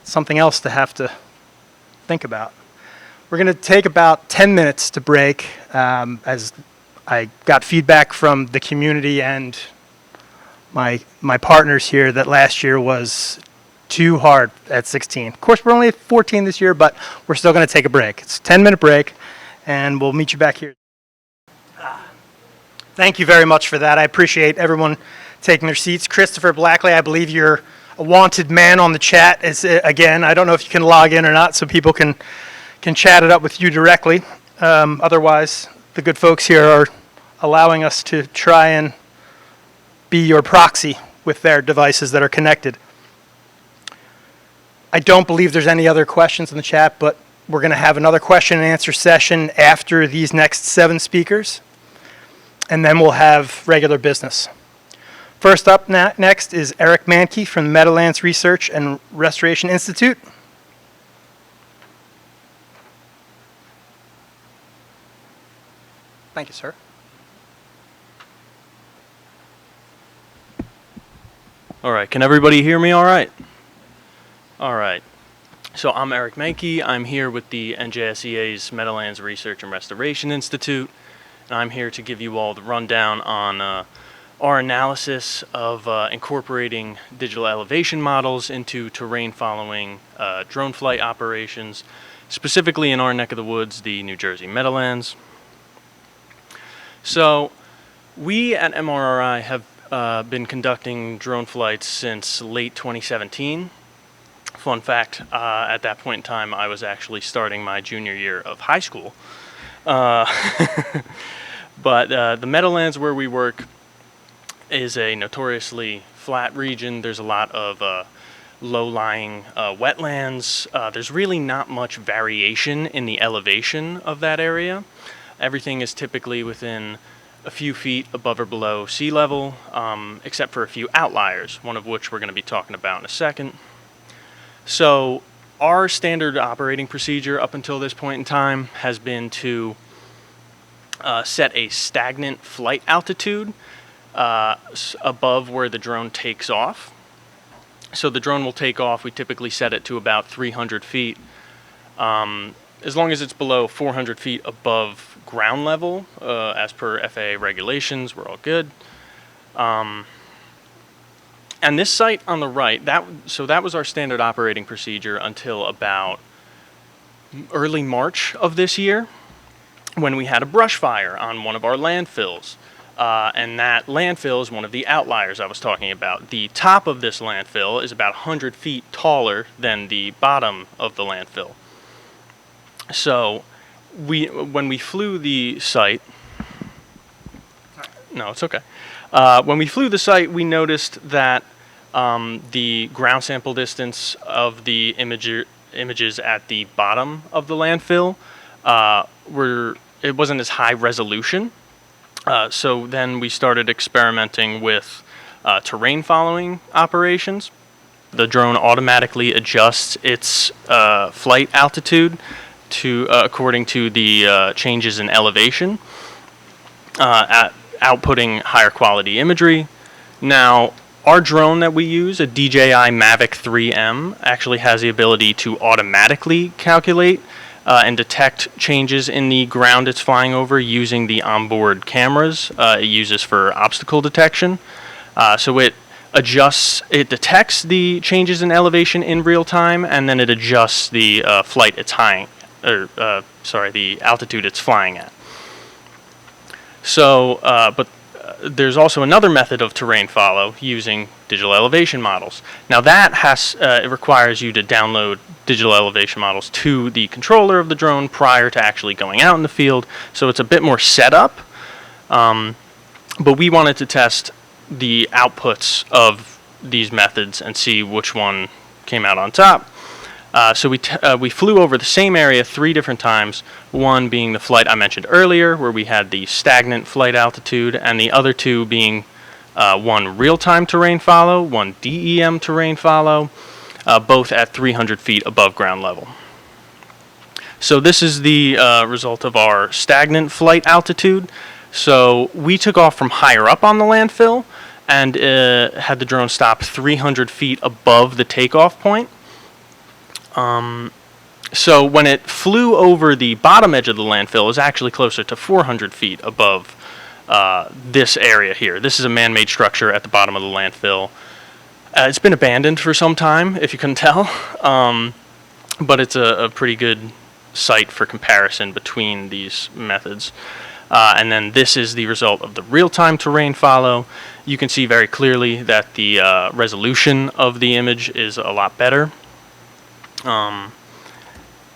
something else to have to think about. We're going to take about 10 minutes to break as I got feedback from the community and my partners here that last year was too hard at 16. Of course, we're only at 14 this year, but we're still going to take a break. It's a 10-minute break, and we'll meet you back here. Thank you very much for that. I appreciate everyone taking their seats. Christopher Blackley, I believe you're a wanted man on the chat. Again, I don't know if you can log in or not, so people can chat it up with you directly. Otherwise, the good folks here are allowing us to try and be your proxy with their devices that are connected. I don't believe there's any other questions in the chat, but we're going to have another question and answer session after these next 7 speakers, and then we'll have regular business. First up next is Eric Mankey from the Meadowlands Research and Restoration Institute. Thank you, sir. All right, can everybody hear me all right? All right, so I'm Eric Mankey. I'm here with the NJSEA's Meadowlands Research and Restoration Institute, and I'm here to give you all the rundown on our analysis of incorporating digital elevation models into terrain following drone flight operations, specifically in our neck of the woods, the New Jersey Meadowlands. So we at MRRI have been conducting drone flights since late 2017. Fun fact, at that point in time, I was actually starting my junior year of high school. But the Meadowlands where we work is a notoriously flat region. There's a lot of low-lying wetlands. There's really not much variation in the elevation of that area. Everything is typically within a few feet above or below sea level, except for a few outliers, one of which we're going to be talking about in a second. So our standard operating procedure up until this point in time has been to set a stagnant flight altitude above where the drone takes off. So the drone will take off. We typically set it to about 300 feet. As long as it's below 400 feet above ground level, as per FAA regulations, we're all good. And this site on the right, that was our standard operating procedure until about early March of this year, when we had a brush fire on one of our landfills. And that landfill is one of the outliers I was talking about. The top of this landfill is about 100 feet taller than the bottom of the landfill. So when we flew the site, no, it's okay. When we flew the site, we noticed that the ground sample distance of the images at the bottom of the landfill it wasn't as high resolution. So then we started experimenting with terrain following operations. The drone automatically adjusts its flight altitude to according to the changes in elevation, outputting higher quality imagery. Now, our drone that we use, a DJI Mavic 3M, actually has the ability to automatically calculate and detect changes in the ground it's flying over using the onboard cameras it uses for obstacle detection. So it detects the changes in elevation in real time, and then it adjusts the the altitude it's flying at. So, there's also another method of terrain follow using digital elevation models. Now that it requires you to download digital elevation models to the controller of the drone prior to actually going out in the field, so it's a bit more setup. But we wanted to test the outputs of these methods and see which one came out on top. So we flew over the same area 3 different times, one being the flight I mentioned earlier, where we had the stagnant flight altitude, and the other 2 being one real-time terrain follow, one DEM terrain follow, both at 300 feet above ground level. So this is the result of our stagnant flight altitude. So we took off from higher up on the landfill and had the drone stop 300 feet above the takeoff point. So when it flew over the bottom edge of the landfill, it was actually closer to 400 feet above this area here. This is a man-made structure at the bottom of the landfill. It's been abandoned for some time, if you couldn't tell, but it's a pretty good site for comparison between these methods. And then this is the result of the real-time terrain follow. You can see very clearly that the resolution of the image is a lot better. And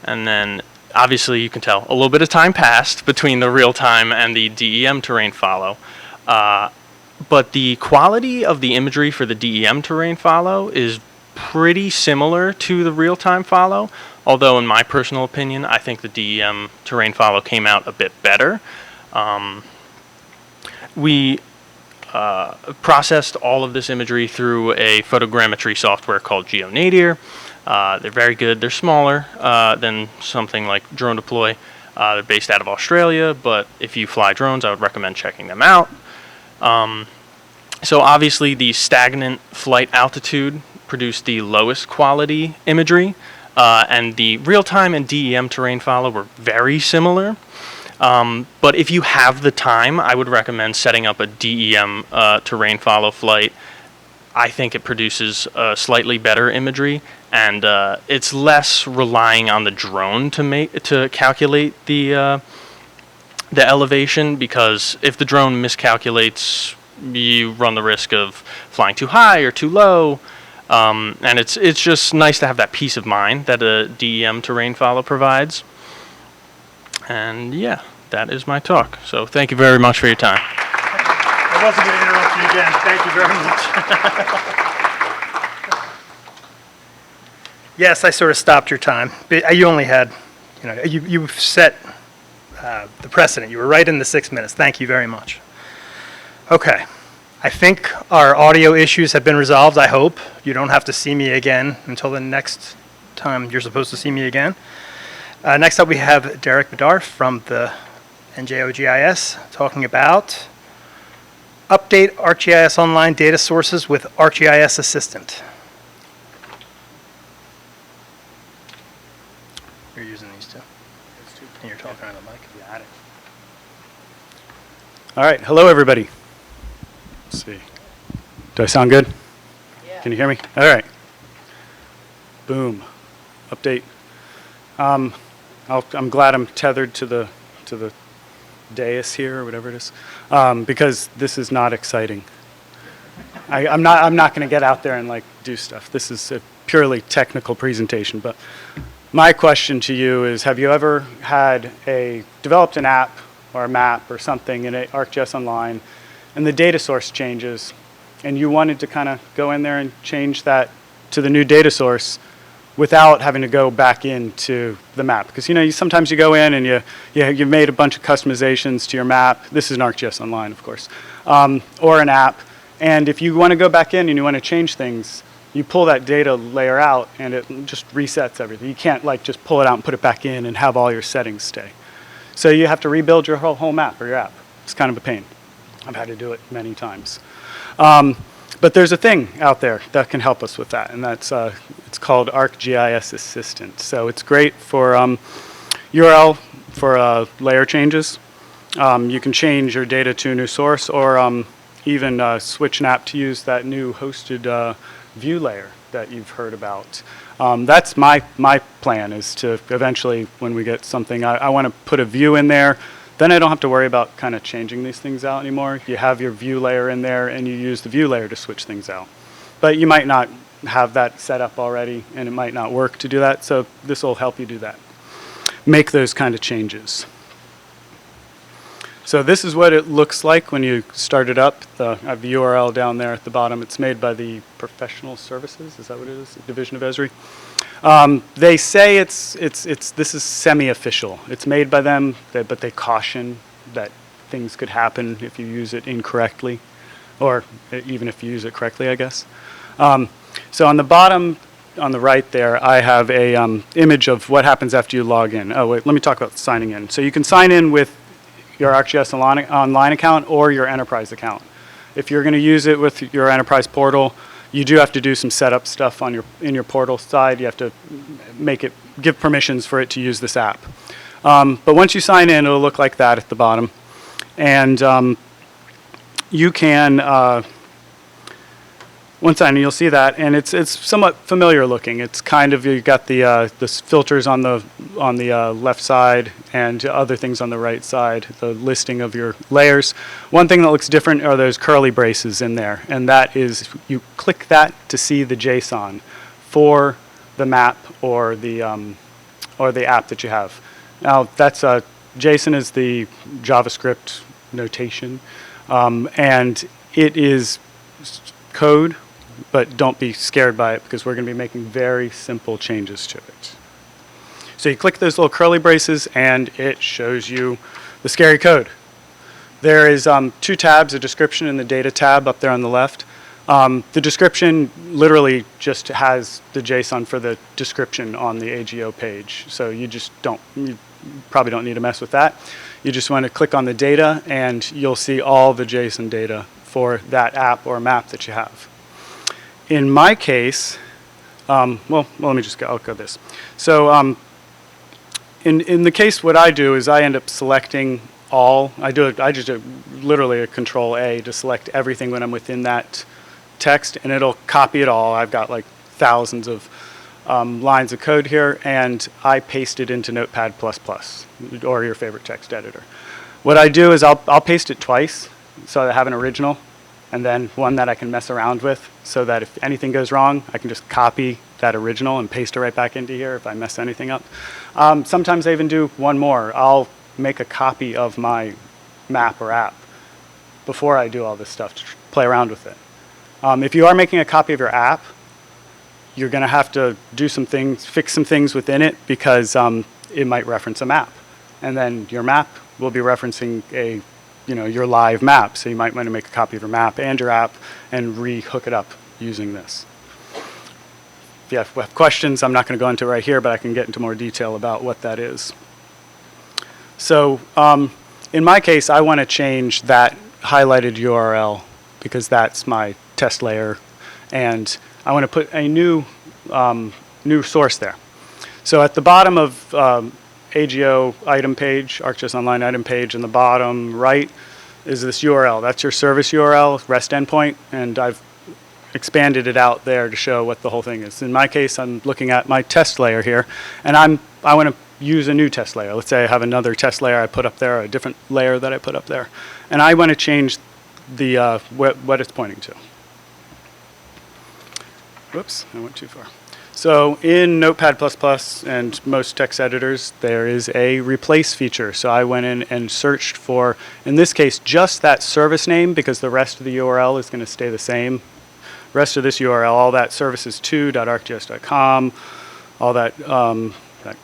then obviously you can tell a little bit of time passed between the real-time and the DEM terrain follow. But the quality of the imagery for the DEM terrain follow is pretty similar to the real-time follow, although in my personal opinion, I think the DEM terrain follow came out a bit better. We processed all of this imagery through a photogrammetry software called GeoNadir. They're very good. They're smaller than something like Drone Deploy. They're based out of Australia, but if you fly drones, I would recommend checking them out. So obviously the stagnant flight altitude produced the lowest quality imagery, and the real-time and DEM terrain follow were very similar. But if you have the time, I would recommend setting up a DEM terrain follow flight. I think it produces slightly better imagery, and it's less relying on the drone to calculate the elevation, because if the drone miscalculates, you run the risk of flying too high or too low, and it's just nice to have that peace of mind that a DEM terrain follow provides. And yeah, that is my talk. So thank you very much for your time. I wasn't going to interrupt you again. Thank you very much. Yes, I sort of stopped your time. But you only had, you've set the precedent. You were right in the 6 minutes. Thank you very much. Okay. I think our audio issues have been resolved, I hope. You don't have to see me again until the next time you're supposed to see me again. Next up, we have Derek Bedar from the NJOGIS talking about update ArcGIS Online data sources with ArcGIS Assistant. You're using these two. And you're talking on the mic. Got it. All right. Hello, everybody. Let's see. Do I sound good? Yeah. Can you hear me? All right. Boom. Update. I'm glad I'm tethered to the dais here or whatever it is, because this is not exciting. I'm not going to get out there and do stuff. This is a purely technical presentation. But my question to you is: have you ever developed an app or a map or something in ArcGIS Online, and the data source changes, and you wanted to kind of go in there and change that to the new data source without having to go back into the map? Because sometimes you go in and you made a bunch of customizations to your map. This is an ArcGIS Online, of course, or an app. And if you want to go back in and you want to change things, you pull that data layer out and it just resets everything. You can't just pull it out and put it back in and have all your settings stay. So you have to rebuild your whole map or your app. It's kind of a pain. I've had to do it many times. But there's a thing out there that can help us with that, and that's it's called ArcGIS Assistant. So it's great for URL for layer changes. You can change your data to a new source, or even switch an app to use that new hosted view layer that you've heard about. That's my plan, is to eventually, when we get something, I want to put a view in there Then I don't have to worry about kind of changing these things out anymore. You have your view layer in there, and you use the view layer to switch things out. But you might not have that set up already, and it might not work to do that, so this will help you do that. Make those kind of changes. So this is what it looks like when you start it up. I have the URL down there at the bottom. It's made by the Professional Services, is that what it is? Division of Esri. They say this is semi-official. It's made by them, but they caution that things could happen if you use it incorrectly, or even if you use it correctly, I guess. So on the bottom, on the right there, I have a image of what happens after you log in. Oh, wait, let me talk about signing in. So you can sign in with your ArcGIS Online account or your enterprise account. If you're going to use it with your enterprise portal, you do have to do some setup stuff on in your portal side. You have to give permissions for it to use this app. But once you sign in, it'll look like that at the bottom. And you can, once sign in, you'll see that, and it's somewhat familiar looking. It's kind of, you've got the filters on the left side and other things on the right side, the listing of your layers. One thing that looks different are those curly braces in there, and that is, you click that to see the JSON for the map or the app that you have. Now, that's JSON is the JavaScript notation, and it is code, but don't be scared by it because we're going to be making very simple changes to it. So you click those little curly braces and it shows you the scary code. There is 2 tabs, a description and the data tab up there on the left. The description literally just has the JSON for the description on the AGO page. So you probably don't need to mess with that. You just want to click on the data and you'll see all the JSON data for that app or map that you have. In my case, let me just go, I'll go this. So in the case, what I do is I end up selecting all. I just do literally a Control A to select everything when I'm within that text, and it'll copy it all. I've got like thousands of lines of code here, and I paste it into Notepad++ or your favorite text editor. What I do is I'll paste it twice so that I have an original, and then one that I can mess around with so that if anything goes wrong, I can just copy that original and paste it right back into here if I mess anything up. Sometimes I even do one more. I'll make a copy of my map or app before I do all this stuff to play around with it. If you are making a copy of your app, you're going to have to do some things, fix some things within it because it might reference a map. And then your map will be referencing your live map. So you might want to make a copy of your map and your app and re-hook it up using this. If you have questions, I'm not going to go into it right here, but I can get into more detail about what that is. So in my case, I want to change that highlighted URL because that's my test layer, and I want to put a new source there. So at the bottom of AGO item page, ArcGIS Online item page, in the bottom right is this URL. That's your service URL, REST endpoint, and I've expanded it out there to show what the whole thing is. In my case, I'm looking at my test layer here, and I want to use a new test layer. Let's say I have another test layer I put up there, a different layer that I put up there, and I want to change the what it's pointing to. Whoops, I went too far. So in Notepad++ and most text editors, there is a replace feature. So I went in and searched for, in this case, just that service name because the rest of the URL is going to stay the same. Rest of this URL, all that services2.arcgis.com, all that, that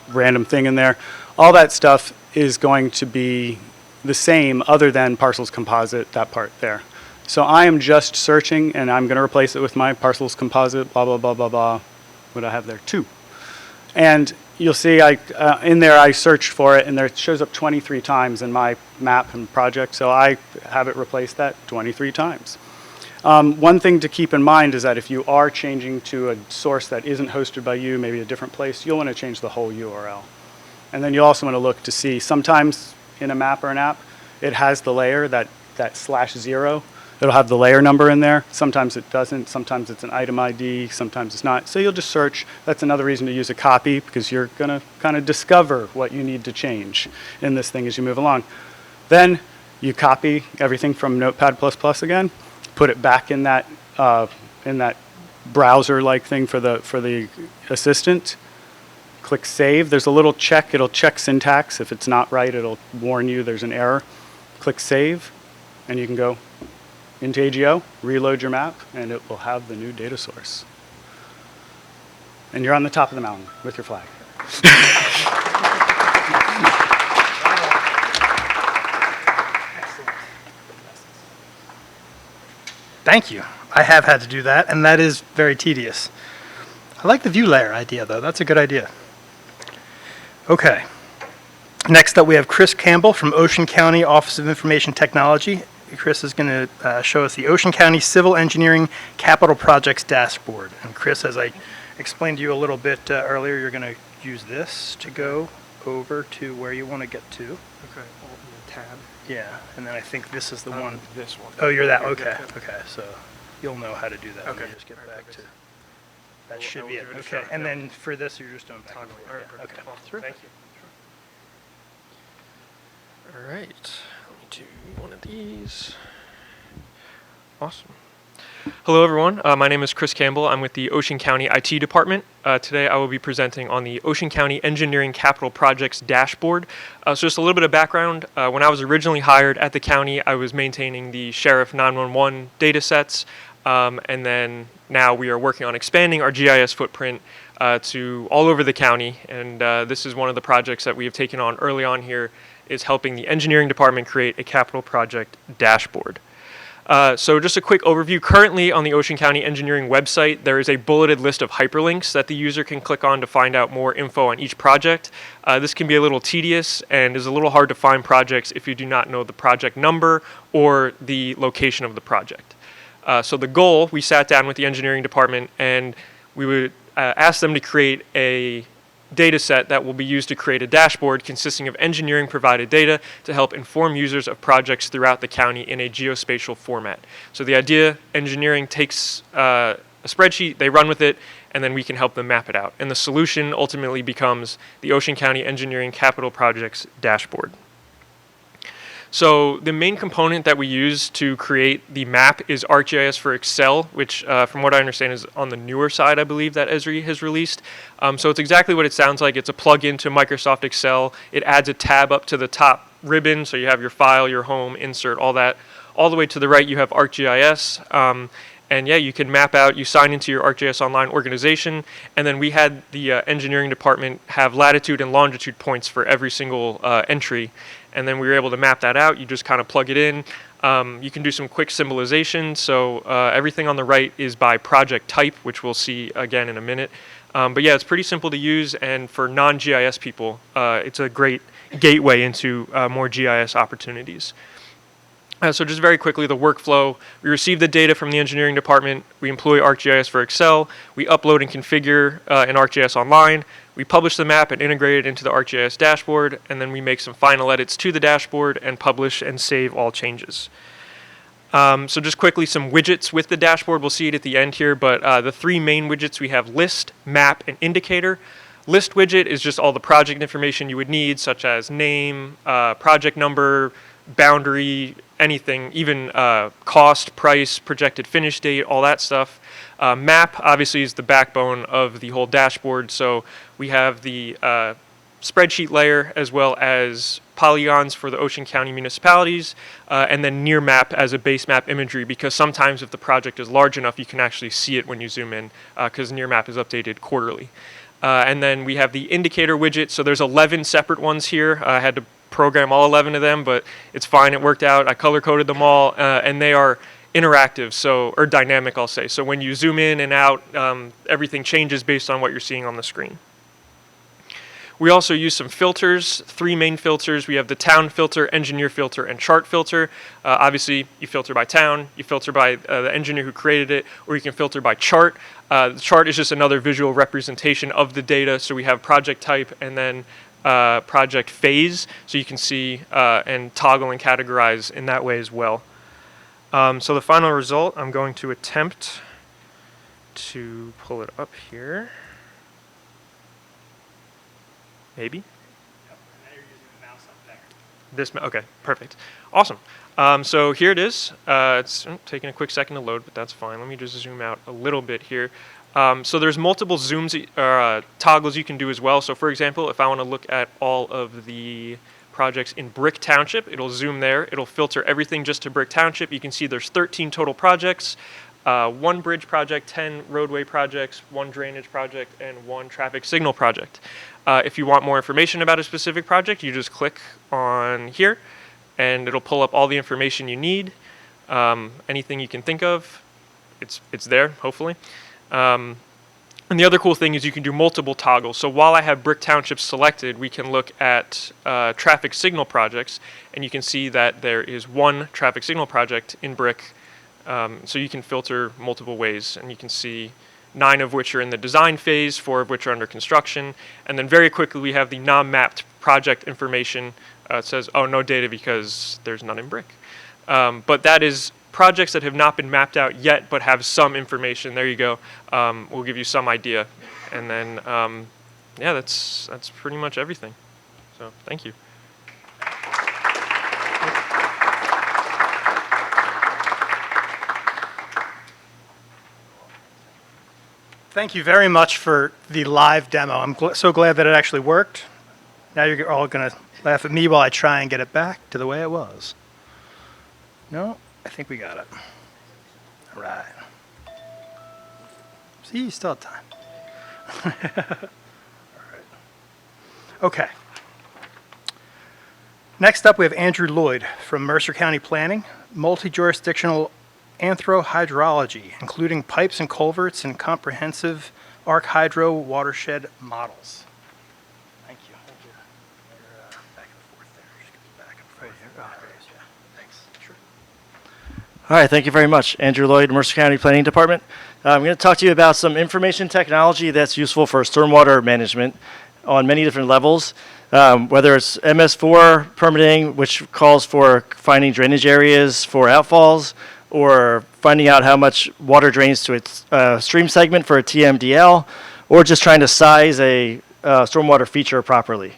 random thing in there, all that stuff is going to be the same other than parcels composite, that part there. So I am just searching, and I'm going to replace it with my parcels composite, blah, blah, blah, blah, blah. What do I have there? 2. And you'll see in there I searched for it, and there it shows up 23 times in my map and project. So I have it replace that 23 times. One thing to keep in mind is that if you are changing to a source that isn't hosted by you, maybe a different place, you'll want to change the whole URL. And then you also want to look to see, sometimes in a map or an app, it has the layer, that /0. It'll have the layer number in there. Sometimes it doesn't. Sometimes it's an item ID. Sometimes it's not. So you'll just search. That's another reason to use a copy, because you're going to kind of discover what you need to change in this thing as you move along. Then you copy everything from Notepad++ again, put it back in that browser-like thing for the assistant. Click Save. There's a little check. It'll check syntax. If it's not right, it'll warn you there's an error. Click Save, and you can go into AGO, reload your map, and it will have the new data source. And you're on the top of the mountain with your flag. Thank you. I have had to do that, and that is very tedious. I like the view layer idea, though. That's a good idea. Okay. Next up, we have Chris Campbell from Ocean County Office of Information Technology. Chris is going to show us the Ocean County Civil Engineering Capital Projects Dashboard. And Chris, as I explained to you a little bit earlier, you're going to use this to go over to where you want to get to. Okay, Alt and Tab. Yeah, and then I think this is the one. This one. Oh, you're that. Yeah, Okay, yeah. okay. So you'll know how to do that when Okay. you just get All right, back to. perfect. That I should will be it. give it a Okay, shot, and yeah. then for this, you're just doing back and Toggle. forth. All right, Yeah, perfect. okay. Awesome. Terrific. Thank you. All right, let me do one of these. Awesome. Hello, everyone. My name is Chris Campbell. I'm with the Ocean County IT Department. Today, I will be presenting on the Ocean County Engineering Capital Projects Dashboard. So just a little bit of background. When I was originally hired at the county, I was maintaining the Sheriff 911 data sets. And then now we are working on expanding our GIS footprint to all over the county. And this is one of the projects that we have taken on early on here, is helping the engineering department create a capital project dashboard. So just a quick overview. Currently on the Ocean County Engineering website, there is a bulleted list of hyperlinks that the user can click on to find out more info on each project. This can be a little tedious and is a little hard to find projects if you do not know the project number or the location of the project. So the goal, we sat down with the engineering department and we would ask them to create a data set that will be used to create a dashboard consisting of engineering provided data to help inform users of projects throughout the county in a geospatial format. So the idea, engineering takes a spreadsheet, they run with it, and then we can help them map it out. And the solution ultimately becomes the Ocean County Engineering Capital Projects Dashboard. So the main component that we use to create the map is ArcGIS for Excel, which from what I understand is on the newer side, I believe, that Esri has released. So it's exactly what it sounds like. It's a plug-in to Microsoft Excel. It adds a tab up to the top ribbon, so you have your file, your home, insert, all that. All the way to the right, you have ArcGIS. And yeah, you can map out, you sign into your ArcGIS Online organization, and then we had the engineering department have latitude and longitude points for every single entry. And then we were able to map that out. You just kind of plug it in. You can do some quick symbolization. So everything on the right is by project type, which we'll see again in a minute. But yeah, it's pretty simple to use. And for non-GIS people, it's a great gateway into more GIS opportunities. So just very quickly, the workflow. We receive the data from the engineering department. We employ ArcGIS for Excel. We upload and configure in ArcGIS Online. We publish the map and integrate it into the ArcGIS dashboard, and then we make some final edits to the dashboard and publish and save all changes. So just quickly, some widgets with the dashboard. We'll see it at the end here, but the three main widgets, we have List, Map, and Indicator. List widget is just all the project information you would need, such as name, project number, boundary, anything, even cost, price, projected finish date, all that stuff. Map obviously is the backbone of the whole dashboard, so we have the spreadsheet layer as well as polygons for the Ocean County municipalities, and then near map as a base map imagery, because sometimes if the project is large enough you can actually see it when you zoom in, because near map is updated quarterly. And then we have the indicator widget, so there's 11 separate ones here. I had to program all 11 of them, but it's fine, it worked out. I color coded them all, and they are interactive, or dynamic, I'll say. So when you zoom in and out, everything changes based on what you're seeing on the screen. We also use some filters, three main filters. We have the town filter, engineer filter, and chart filter. Obviously, you filter by town, you filter by the engineer who created it, or you can filter by chart. The chart is just another visual representation of the data. So we have project type and then project phase, so you can see and toggle and categorize in that way as well. So the final result, I'm going to attempt to pull it up here. Maybe? Okay, perfect. Awesome. So here it is. It's taking a quick second to load, but that's fine. Let me just zoom out a little bit here. So there's multiple toggles you can do as well. So for example, if I want to look at all of the projects in Brick Township, it'll zoom there. It'll filter everything just to Brick Township. You can see there's 13 total projects, 1 bridge project, 10 roadway projects, 1 drainage project, and 1 traffic signal project. If you want more information about a specific project, you just click on here, and it'll pull up all the information you need. Anything you can think of, it's there, hopefully. And the other cool thing is you can do multiple toggles. So while I have Brick Township selected, we can look at traffic signal projects, and you can see that there is 1 traffic signal project in Brick. So you can filter multiple ways, and you can see 9 of which are in the design phase, 4 of which are under construction. And then very quickly we have the non-mapped project information. It says, oh, no data because there's none in Brick. But that is projects that have not been mapped out yet but have some information. There you go. We'll give you some idea. And then, yeah, that's pretty much everything. So thank you. Thank you very much for the live demo. I'm so glad that it actually worked. Now you're all going to laugh at me while I try and get it back to the way it was. No, I think we got it. All right. See, you still have time. All right. Okay. Next up, we have Andrew Lloyd from Mercer County Planning, multi-jurisdictional anthrohydrology, including pipes and culverts and comprehensive arc hydro watershed models. Thank you. You're back and forth there. Just go back and forth. Right here. Yeah. Thanks. Sure. All right, thank you very much. Andrew Lloyd, Mercer County Planning Department. I'm going to talk to you about some information technology that's useful for stormwater management on many different levels, whether it's MS4 permitting, which calls for finding drainage areas for outfalls, or finding out how much water drains to its stream segment for a TMDL, or just trying to size a stormwater feature properly.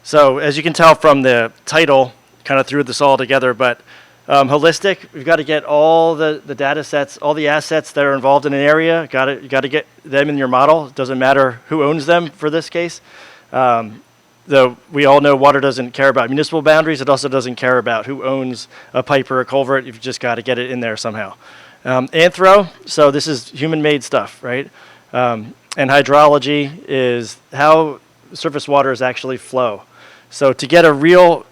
So as you can tell from the title, kind of threw this all together, but holistic, we've got to get all the data sets, all the assets that are involved in an area, you got to get them in your model. It doesn't matter who owns them for this case. Though we all know water doesn't care about municipal boundaries, it also doesn't care about who owns a pipe or a culvert. You've just got to get it in there somehow. Anthro, so this is human-made stuff, right? And hydrology is how surface waters actually flow. So to get a real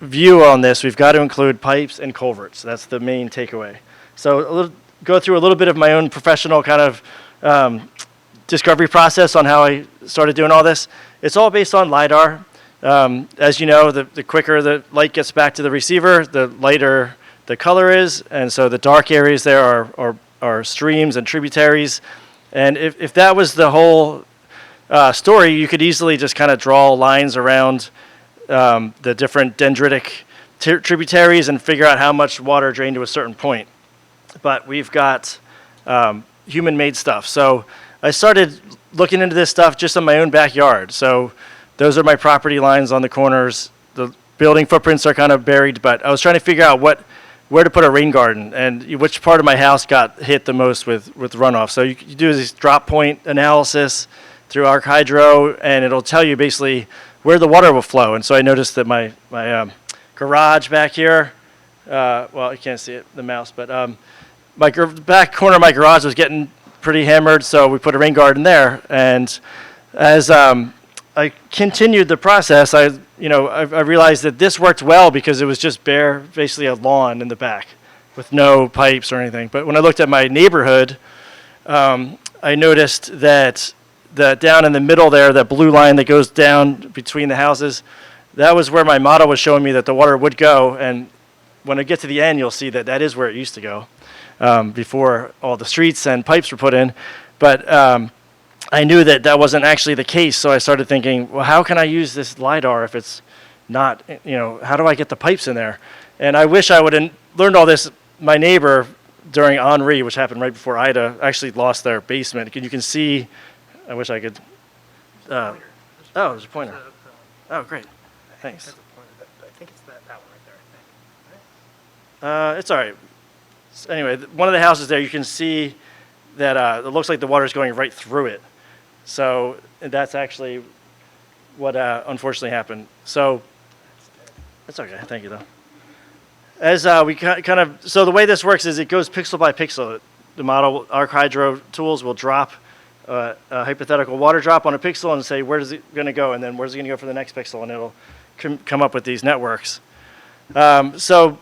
view on this, we've got to include pipes and culverts. That's the main takeaway. So go through a little bit of my own professional kind of discovery process on how I started doing all this. It's all based on LiDAR. As you know, the quicker the light gets back to the receiver, the lighter the color is. And so the dark areas there are streams and tributaries. And if that was the whole story, you could easily just kind of draw lines around the different dendritic tributaries and figure out how much water drained to a certain point. But we've got human-made stuff. So I started looking into this stuff just in my own backyard. So those are my property lines on the corners. The building footprints are kind of buried, but I was trying to figure out where to put a rain garden and which part of my house got hit the most with runoff. So you do this drop point analysis through Arc Hydro, and it'll tell you basically where the water will flow. And so I noticed that my garage back here, well, you can't see it, the mouse, but back corner of my garage was getting pretty hammered, so we put a rain garden there. And as I continued the process, I realized that this worked well because it was just bare, basically a lawn in the back with no pipes or anything. But when I looked at my neighborhood, I noticed that down in the middle there, that blue line that goes down between the houses, that was where my model was showing me that the water would go. And when I get to the end, you'll see that is where it used to go. Before all the streets and pipes were put in. But I knew that wasn't actually the case, so I started thinking, well, how can I use this LiDAR if it's not, how do I get the pipes in there? And I wish I would have learned all this my neighbor during Henri, which happened right before Ida, actually lost their basement. You can see, I wish I could, oh, there's a pointer. Oh, great, thanks. I think it's that one right there. It's all right. Anyway, one of the houses there, you can see that it looks like the water is going right through it. So that's actually what unfortunately happened. So that's okay. Thank you, though. As we kind of, so the way this works is it goes pixel by pixel. The model ArcHydro tools will drop a hypothetical water drop on a pixel and say, where is it going to go? And then where's it going to go for the next pixel? And it'll come up with these networks. So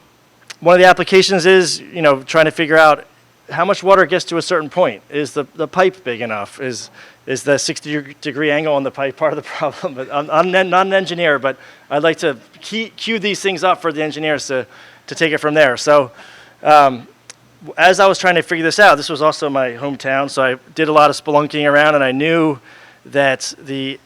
one of the applications is, trying to figure out how much water gets to a certain point. Is the pipe big enough? Is the 60-degree angle on the pipe part of the problem? But I'm not an engineer, but I'd like to cue these things up for the engineers to take it from there. So as I was trying to figure this out, this was also my hometown, so I did a lot of spelunking around, and I knew that the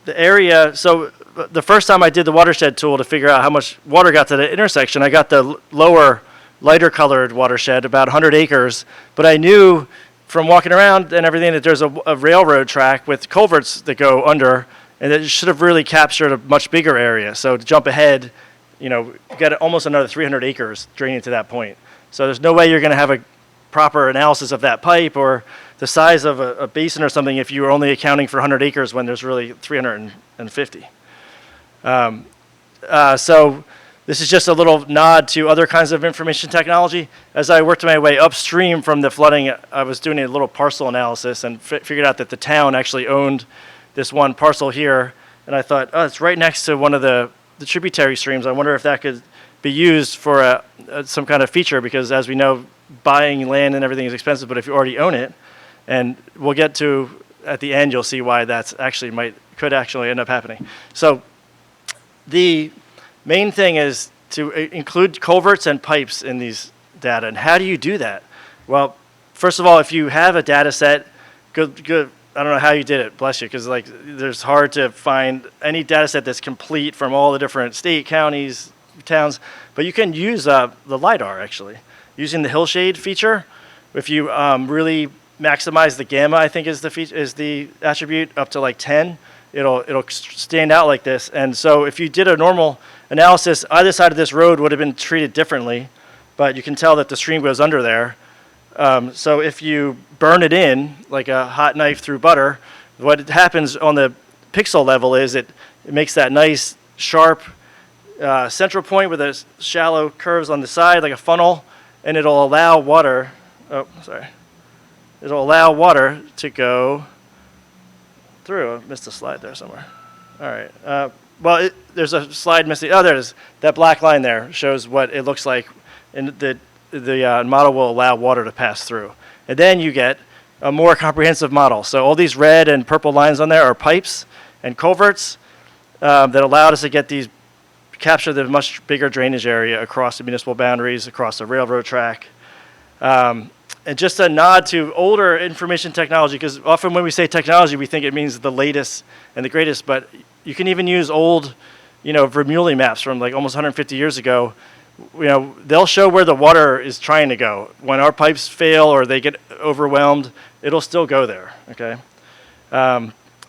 area, so the first time I did the watershed tool to figure out how much water got to the intersection, I got the lower, lighter colored watershed, about 100 acres, but I knew from walking around and everything that there's a railroad track with culverts that go under, and it should have really captured a much bigger area. So to jump ahead, get almost another 300 acres draining to that point. So there's no way you're going to have a proper analysis of that pipe or the size of a basin or something if you were only accounting for 100 acres when there's really 350. So this is just a little nod to other kinds of information technology. As I worked my way upstream from the flooding, I was doing a little parcel analysis and figured out that the town actually owned this one parcel here. And I thought, oh, it's right next to one of the tributary streams. I wonder if that could be used for some kind of feature, because as we know, buying land and everything is expensive, but if you already own it, and we'll get to, at the end, you'll see why that's actually could actually end up happening. So the main thing is to include culverts and pipes in these data. And how do you do that? Well, first of all, if you have a data set, good. I don't know how you did it, bless you, because there's hard to find any data set that's complete from all the different state, counties, towns. But you can use the LiDAR, actually. Using the hillshade feature, if you really maximize the gamma, I think is the attribute, up to like 10, it'll stand out like this. And so if you did a normal analysis, either side of this road would have been treated differently, but you can tell that the stream goes under there. So if you burn it in like a hot knife through butter, what happens on the pixel level is it makes that nice sharp central point with the shallow curves on the side like a funnel, and it'll allow water. Oh, sorry. It'll allow water to go through. I missed a slide there somewhere. All right. Well, there's a slide missing. Oh, there it is. That black line there shows what it looks like, and the model will allow water to pass through. And then you get a more comprehensive model. So all these red and purple lines on there are pipes and culverts that allowed us to capture the much bigger drainage area across the municipal boundaries, across the railroad track. And just a nod to older information technology, because often when we say technology, we think it means the latest and the greatest, but you can even use old, Vermeulen maps from like almost 150 years ago. They'll show where the water is trying to go. When our pipes fail or they get overwhelmed, it'll still go there, okay?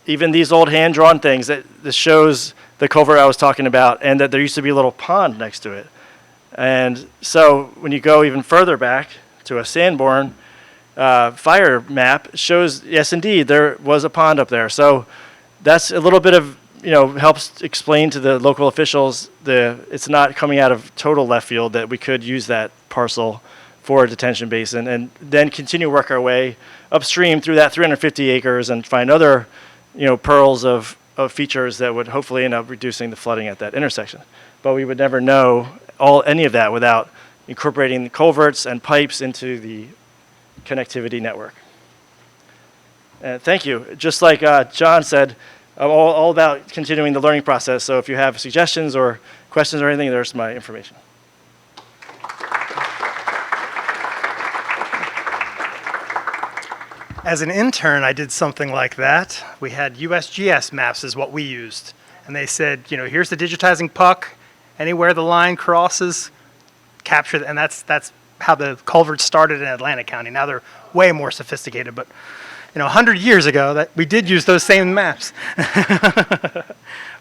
Even these old hand-drawn things, this shows the culvert I was talking about, and that there used to be a little pond next to it. And so when you go even further back to a Sanborn fire map, it shows, yes, indeed, there was a pond up there. So that's a little bit of, helps explain to the local officials it's not coming out of total left field, that we could use that parcel for a detention basin, and then continue work our way upstream through that 350 acres and find other, pearls of features that would hopefully end up reducing the flooding at that intersection. But we would never know any of that without incorporating the culverts and pipes into the connectivity network. Thank you. Just like John said, I'm all about continuing the learning process. So if you have suggestions or questions or anything, there's my information. As an intern, I did something like that. We had USGS maps is what we used. And they said, here's the digitizing puck. Anywhere the line crosses, capture, and that's how the culverts started in Atlantic County. Now they're way more sophisticated, but 100 years ago, that we did use those same maps.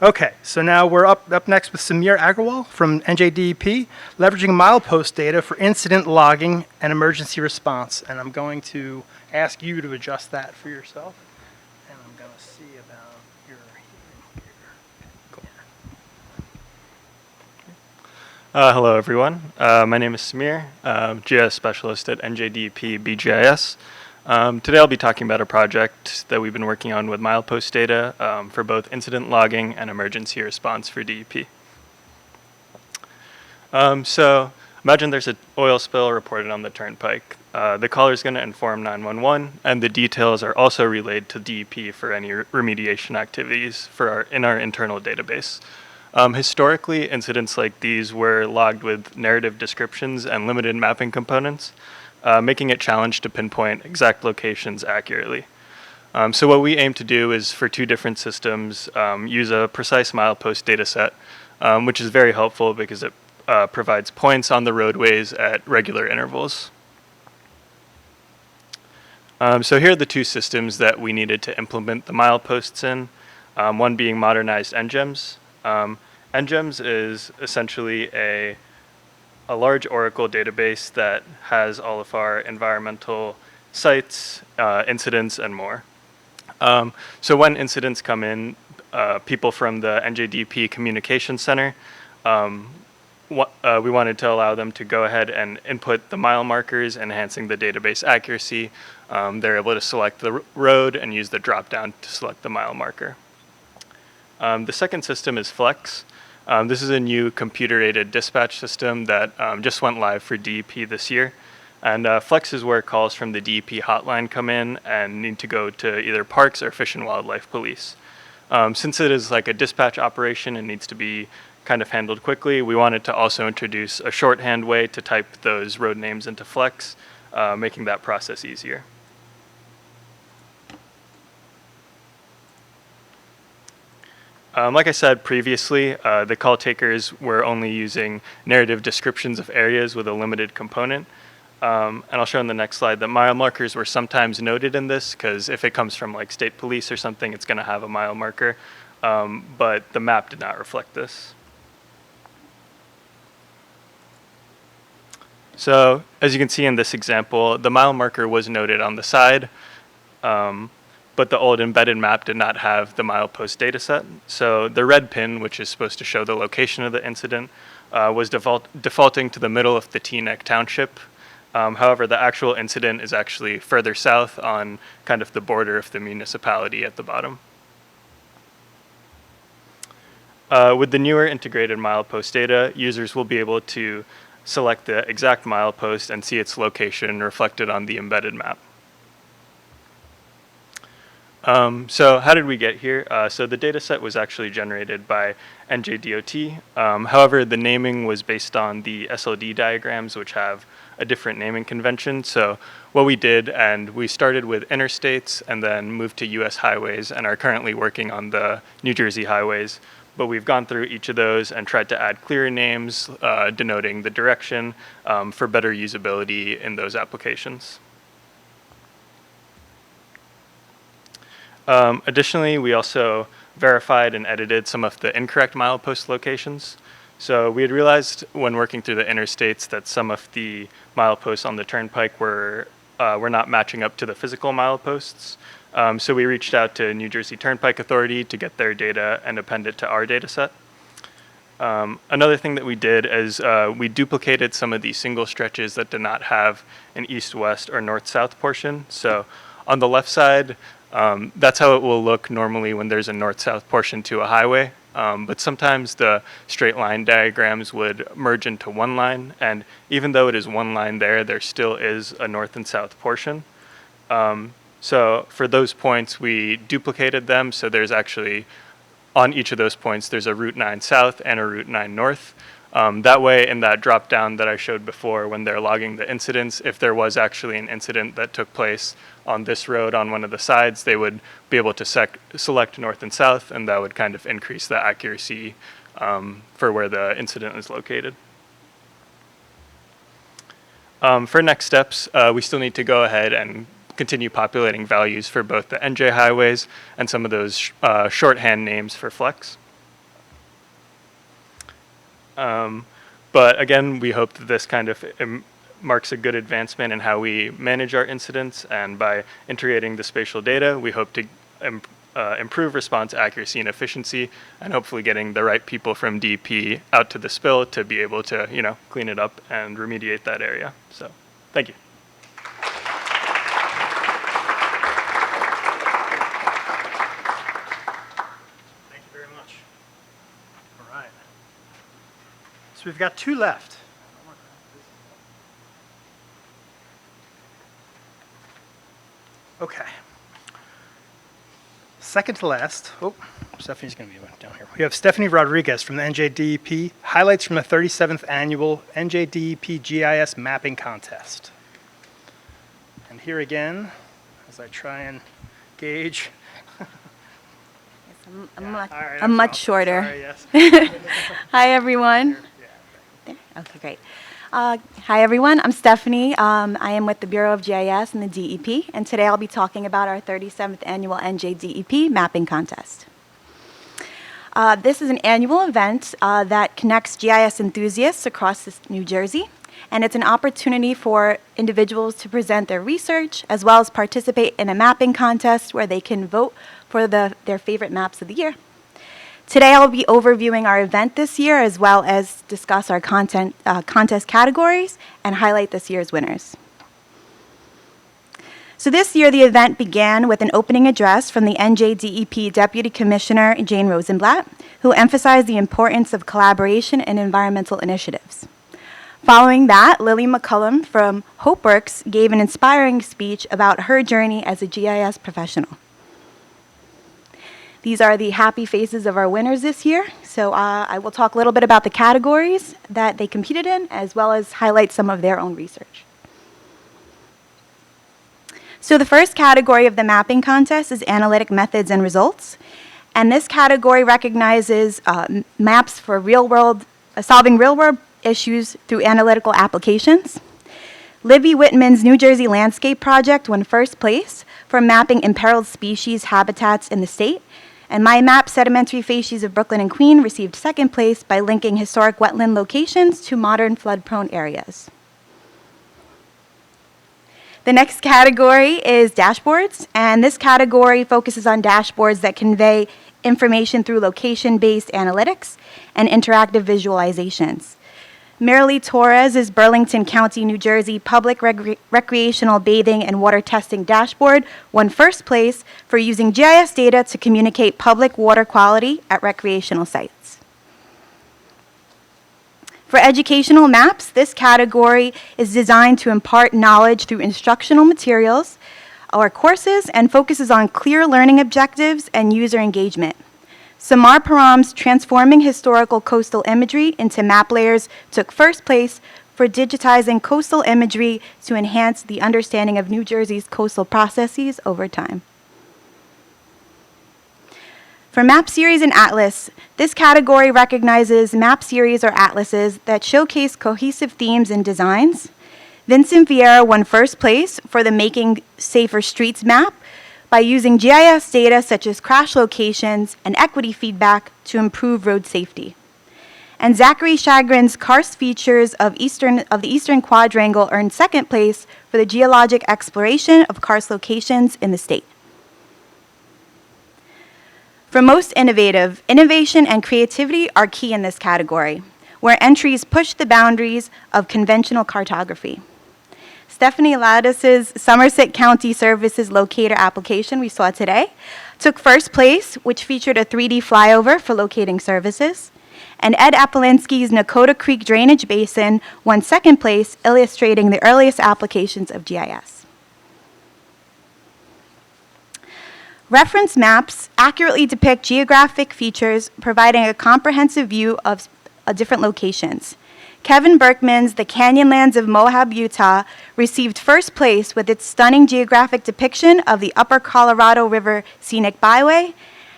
Okay, so now we're up next with Samir Agrawal from NJDEP, leveraging milepost data for incident logging and emergency response. And I'm going to ask you to adjust that for yourself. And I'm going to see about your hearing here. Hello, everyone. My name is Samir, Geospecialist at NJDEP BGIS. Today I'll be talking about a project that we've been working on with milepost data for both incident logging and emergency response for DEP. So imagine there's an oil spill reported on the turnpike. The caller is going to inform 911, and the details are also relayed to DEP for any remediation activities in our internal database. Historically, incidents like these were logged with narrative descriptions and limited mapping components, making it challenging to pinpoint exact locations accurately. So what we aim to do is, for two different systems, use a precise milepost data set, which is very helpful because it provides points on the roadways at regular intervals. So here are the two systems that we needed to implement the mileposts in, one being modernized NGEMS. NGEMS is essentially a large Oracle database that has all of our environmental sites, incidents, and more. So when incidents come in, people from the NJDP Communication Center, we wanted to allow them to go ahead and input the mile markers, enhancing the database accuracy. They're able to select the road and use the drop-down to select the mile marker. The second system is Flex. This is a new computer-aided dispatch system that just went live for DEP this year. And Flex is where calls from the DEP hotline come in and need to go to either Parks or Fish and Wildlife Police. Since it is like a dispatch operation and needs to be kind of handled quickly, we wanted to also introduce a shorthand way to type those road names into Flex, making that process easier. Like I said previously, the call takers were only using narrative descriptions of areas with a limited component. And I'll show in the next slide that mile markers were sometimes noted in this, because if it comes from like state police or something, it's going to have a mile marker. But the map did not reflect this. So as you can see in this example, the mile marker was noted on the side. But the old embedded map did not have the milepost data set. So the red pin, which is supposed to show the location of the incident, was defaulting to the middle of the Teaneck Township. However, the actual incident is actually further south on kind of the border of the municipality at the bottom. With the newer integrated milepost data, users will be able to select the exact milepost and see its location reflected on the embedded map. So how did we get here? So the data set was actually generated by NJDOT. However, the naming was based on the SLD diagrams, which have a different naming convention. So what we did, and we started with interstates and then moved to US highways and are currently working on the New Jersey highways. But we've gone through each of those and tried to add clearer names denoting the direction for better usability in those applications. Additionally, we also verified and edited some of the incorrect milepost locations. So we had realized when working through the interstates that some of the mileposts on the turnpike were not matching up to the physical mileposts. So we reached out to New Jersey Turnpike Authority to get their data and append it to our data set. Another thing that we did is we duplicated some of the single stretches that did not have an east-west or north-south portion. So on the left side, that's how it will look normally when there's a north-south portion to a highway. But sometimes the straight line diagrams would merge into one line. And even though it is one line there still is a north and south portion. So for those points, we duplicated them. So there's actually, on each of those points, there's a Route 9 South and a Route 9 North. That way, in that drop down that I showed before when they're logging the incidents, if there was actually an incident that took place on this road on one of the sides, they would be able to select north and south, and that would kind of increase the accuracy for where the incident is located. For next steps, we still need to go ahead and continue populating values for both the NJ highways and some of those shorthand names for Flex. But again, we hope that this kind of marks a good advancement in how we manage our incidents, and by integrating the spatial data, we hope to improve response accuracy and efficiency, and hopefully getting the right people from DP out to the spill to be able to, clean it up and remediate that area. So, thank you. Thank you very much. All right. So we've got two left. Okay. Second to last, Stephanie's going to be down here. We have Stephanie Rodriguez from the NJDEP, highlights from the 37th annual NJDEP GIS mapping contest. And here again, as I try and gauge. I'm much shorter. Sorry, yes. Hi, everyone. There? Okay, great. Hi, everyone. I'm Stephanie. I am with the Bureau of GIS and the DEP, and today I'll be talking about our 37th annual NJDEP mapping contest. This is an annual event that connects GIS enthusiasts across New Jersey, and it's an opportunity for individuals to present their research as well as participate in a mapping contest where they can vote for their favorite maps of the year. Today I'll be overviewing our event this year as well as discuss our contest categories and highlight this year's winners. So this year the event began with an opening address from the NJDEP Deputy Commissioner Jane Rosenblatt, who emphasized the importance of collaboration and environmental initiatives. Following that, Lily McCullum from HopeWorks gave an inspiring speech about her journey as a GIS professional. These are the happy faces of our winners this year. So I will talk a little bit about the categories that they competed in, as well as highlight some of their own research. So the first category of the mapping contest is analytic methods and results. And this category recognizes maps for solving real-world issues through analytical applications. Libby Whitman's New Jersey Landscape Project won first place for mapping imperiled species habitats in the state. And My Map Sedimentary Facies of Brooklyn and Queen received second place by linking historic wetland locations to modern flood-prone areas. The next category is dashboards, and this category focuses on dashboards that convey information through location-based analytics and interactive visualizations. Marilee Torres' Burlington County, New Jersey Public Recreational Bathing and Water Testing Dashboard won first place for using GIS data to communicate public water quality at recreational sites. For educational maps, this category is designed to impart knowledge through instructional materials or courses and focuses on clear learning objectives and user engagement. Samar Param's Transforming Historical Coastal Imagery into Map Layers took first place for digitizing coastal imagery to enhance the understanding of New Jersey's coastal processes over time. For Map Series and Atlas, this category recognizes map series or atlases that showcase cohesive themes and designs. Vincent Vieira won first place for the Making Safer Streets map by using GIS data such as crash locations and equity feedback to improve road safety. And Zachary Chagrin's Karst Features of the Eastern Quadrangle earned second place for the geologic exploration of karst locations in the state. For most innovative, innovation and creativity are key in this category, where entries push the boundaries of conventional cartography. Stephanie Lattis's Somerset County Services Locator application we saw today took first place, which featured a 3D flyover for locating services. And Ed Apolinsky's Nakota Creek Drainage Basin won second place, illustrating the earliest applications of GIS. Reference maps accurately depict geographic features, providing a comprehensive view of different locations. Kevin Berkman's The Canyonlands of Moab, Utah received first place with its stunning geographic depiction of the Upper Colorado River Scenic Byway,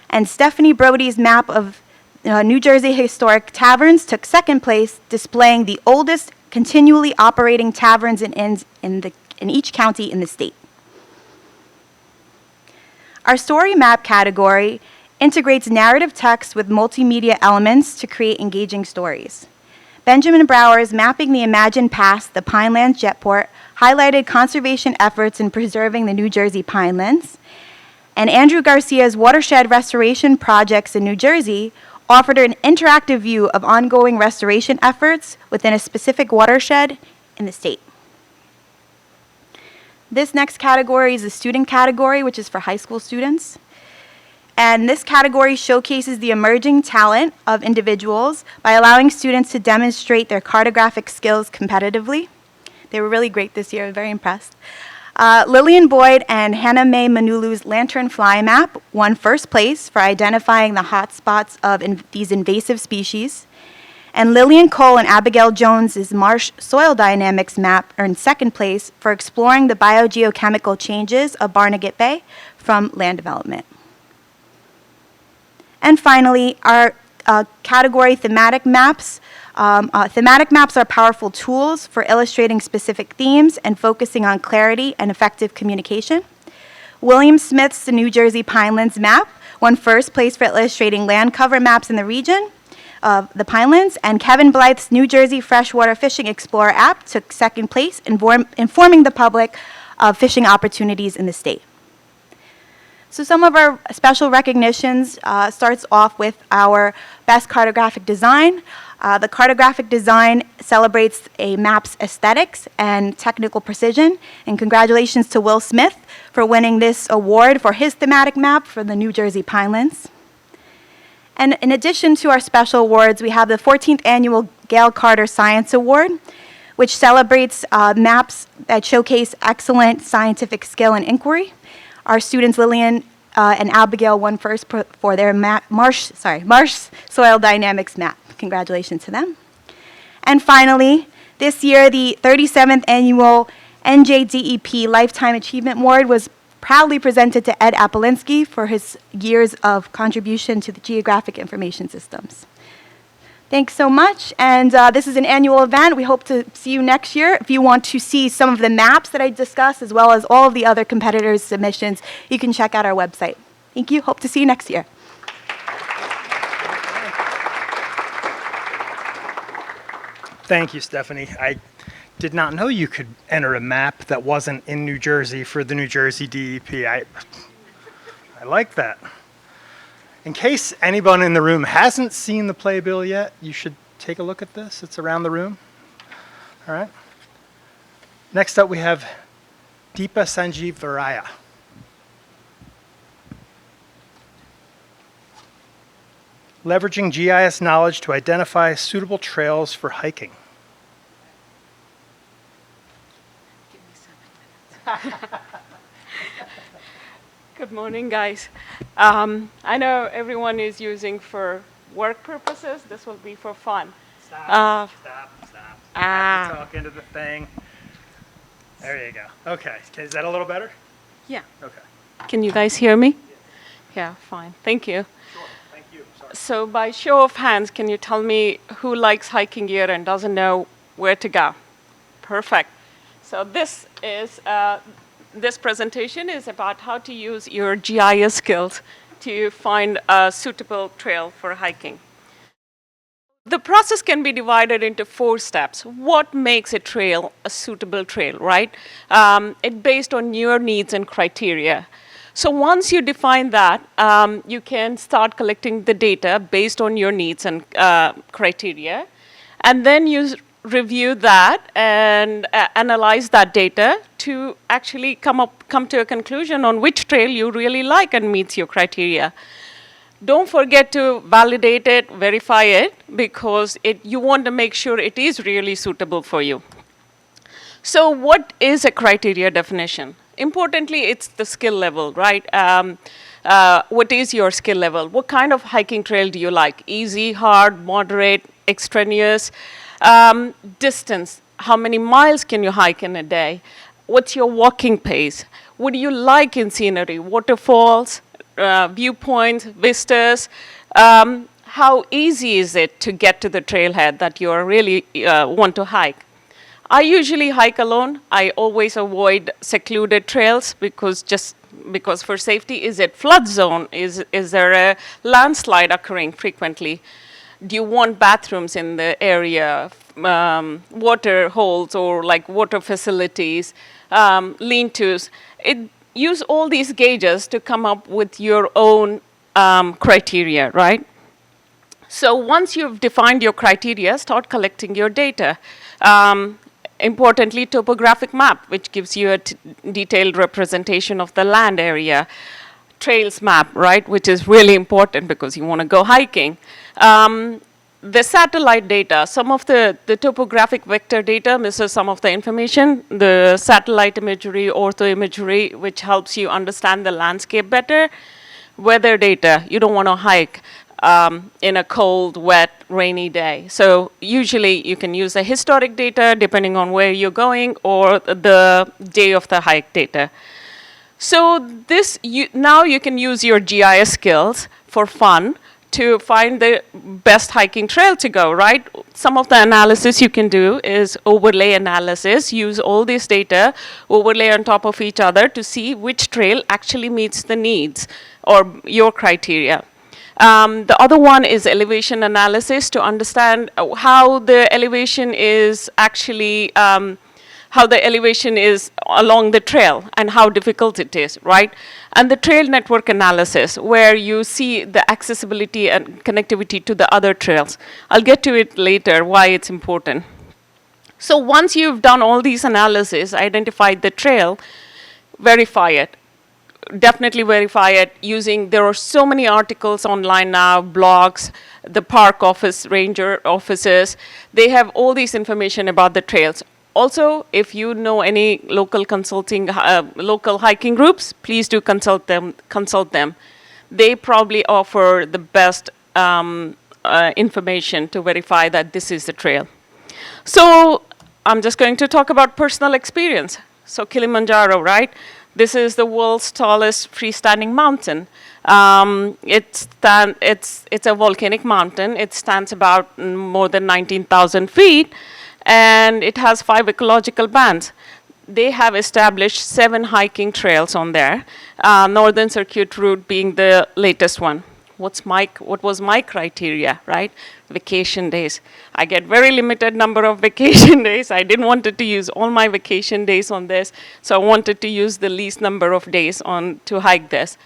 and Stephanie Brody's map of New Jersey historic taverns took second place, displaying the oldest continually operating taverns and inns in each county in the state. Our story map category integrates narrative text with multimedia elements to create engaging stories. Benjamin Brower's Mapping the Imagined Past, the Pinelands Jetport, highlighted conservation efforts in preserving the New Jersey pinelands, and Andrew Garcia's Watershed Restoration Projects in New Jersey offered an interactive view of ongoing restoration efforts within a specific watershed in the state. This next category is the student category, which is for high school students. And this category showcases the emerging talent of individuals by allowing students to demonstrate their cartographic skills competitively. They were really great this year, very impressed. Lillian Boyd and Hannah Mae Manulu's Lantern Fly Map won first place for identifying the hotspots of these invasive species. And Lillian Cole and Abigail Jones's Marsh Soil Dynamics Map earned second place for exploring the biogeochemical changes of Barnegat Bay from land development. And finally, our category thematic maps. Thematic maps are powerful tools for illustrating specific themes and focusing on clarity and effective communication. William Smith's The New Jersey Pinelands Map won first place for illustrating land cover maps in the region of the Pinelands, and Kevin Blythe's New Jersey Freshwater Fishing Explorer app took second place, informing the public of fishing opportunities in the state. So some of our special recognitions starts off with our best cartographic design. The cartographic design celebrates a map's aesthetics and technical precision. And congratulations to Will Smith for winning this award for his thematic map for the New Jersey Pinelands. And in addition to our special awards, we have the 14th Annual Gail Carter Science Award, which celebrates maps that showcase excellent scientific skill and inquiry. Our students Lillian and Abigail won first for their Marsh Soil Dynamics map. Congratulations to them. And finally, this year, the 37th Annual NJDEP Lifetime Achievement Award was proudly presented to Ed Apolinsky for his years of contribution to the geographic information systems. Thanks so much, and this is an annual event. We hope to see you next year. If you want to see some of the maps that I discussed, as well as all of the other competitors' submissions, you can check out our website. Thank you. Hope to see you next year. Thank you, Stephanie. I did not know you could enter a map that wasn't in New Jersey for the New Jersey DEP. I like that. In case anyone in the room hasn't seen the playbill yet, you should take a look at this. It's around the room. All right. Next up, we have Deepa Sanjeev Varaya. Leveraging GIS knowledge to identify suitable trails for hiking. Good morning, guys. I know everyone is using for work purposes. This will be for fun. Stop. I have to talk into the thing. There you go. Okay. Is that a little better? Yeah. Okay. Can you guys hear me? Yeah, fine. Thank you. Sure. Thank you. Sorry. So by show of hands, can you tell me who likes hiking gear and doesn't know where to go? Perfect. So this presentation is about how to use your GIS skills to find a suitable trail for hiking. The process can be divided into 4 steps. What makes a trail a suitable trail, right? It's based on your needs and criteria. So once you define that, you can start collecting the data based on your needs and criteria. And then you review that and analyze that data to actually come to a conclusion on which trail you really like and meets your criteria. Don't forget to validate it, verify it, because you want to make sure it is really suitable for you. So what is a criteria definition? Importantly, it's the skill level, right? What is your skill level? What kind of hiking trail do you like? Easy, hard, moderate, extraneous? Distance, how many miles can you hike in a day? What's your walking pace? What do you like in scenery? Waterfalls, viewpoints, vistas? How easy is it to get to the trailhead that you really want to hike? I usually hike alone. I always avoid secluded trails because for safety. Is it flood zone? Is there a landslide occurring frequently? Do you want bathrooms in the area, water holes or like water facilities, lean-tos? Use all these gauges to come up with your own criteria, right? So once you've defined your criteria, start collecting your data. Importantly, topographic map, which gives you a detailed representation of the land area. Trails map, right, which is really important because you want to go hiking. The satellite data, some of the topographic vector data misses some of the information. The satellite imagery, ortho imagery, which helps you understand the landscape better. Weather data, you don't want to hike in a cold, wet, rainy day. So usually you can use the historic data depending on where you're going or the day of the hike data. So now you can use your GIS skills for fun to find the best hiking trail to go, right? Some of the analysis you can do is overlay analysis. Use all this data, overlay on top of each other to see which trail actually meets the needs or your criteria. The other one is elevation analysis to understand how the elevation is actually how the elevation is along the trail and how difficult it is, right? And the trail network analysis, where you see the accessibility and connectivity to the other trails. I'll get to it later, why it's important. So once you've done all these analyses, identified the trail, verify it. Definitely verify it using, there are so many articles online now, blogs, the park office, ranger offices, they have all this information about the trails. Also, if you know any local consulting, local hiking groups, please do consult them. They probably offer the best information to verify that this is the trail. So I'm just going to talk about personal experience. So Kilimanjaro, right? This is the world's tallest freestanding mountain. It's a volcanic mountain. It stands about more than 19,000 feet. And it has 5 ecological bands. They have established 7 hiking trails on there, Northern Circuit route being the latest one. What was my criteria, right? Vacation days. I get very limited number of vacation days. I didn't want to use all my vacation days on this, so I wanted to use the least number of days to hike this.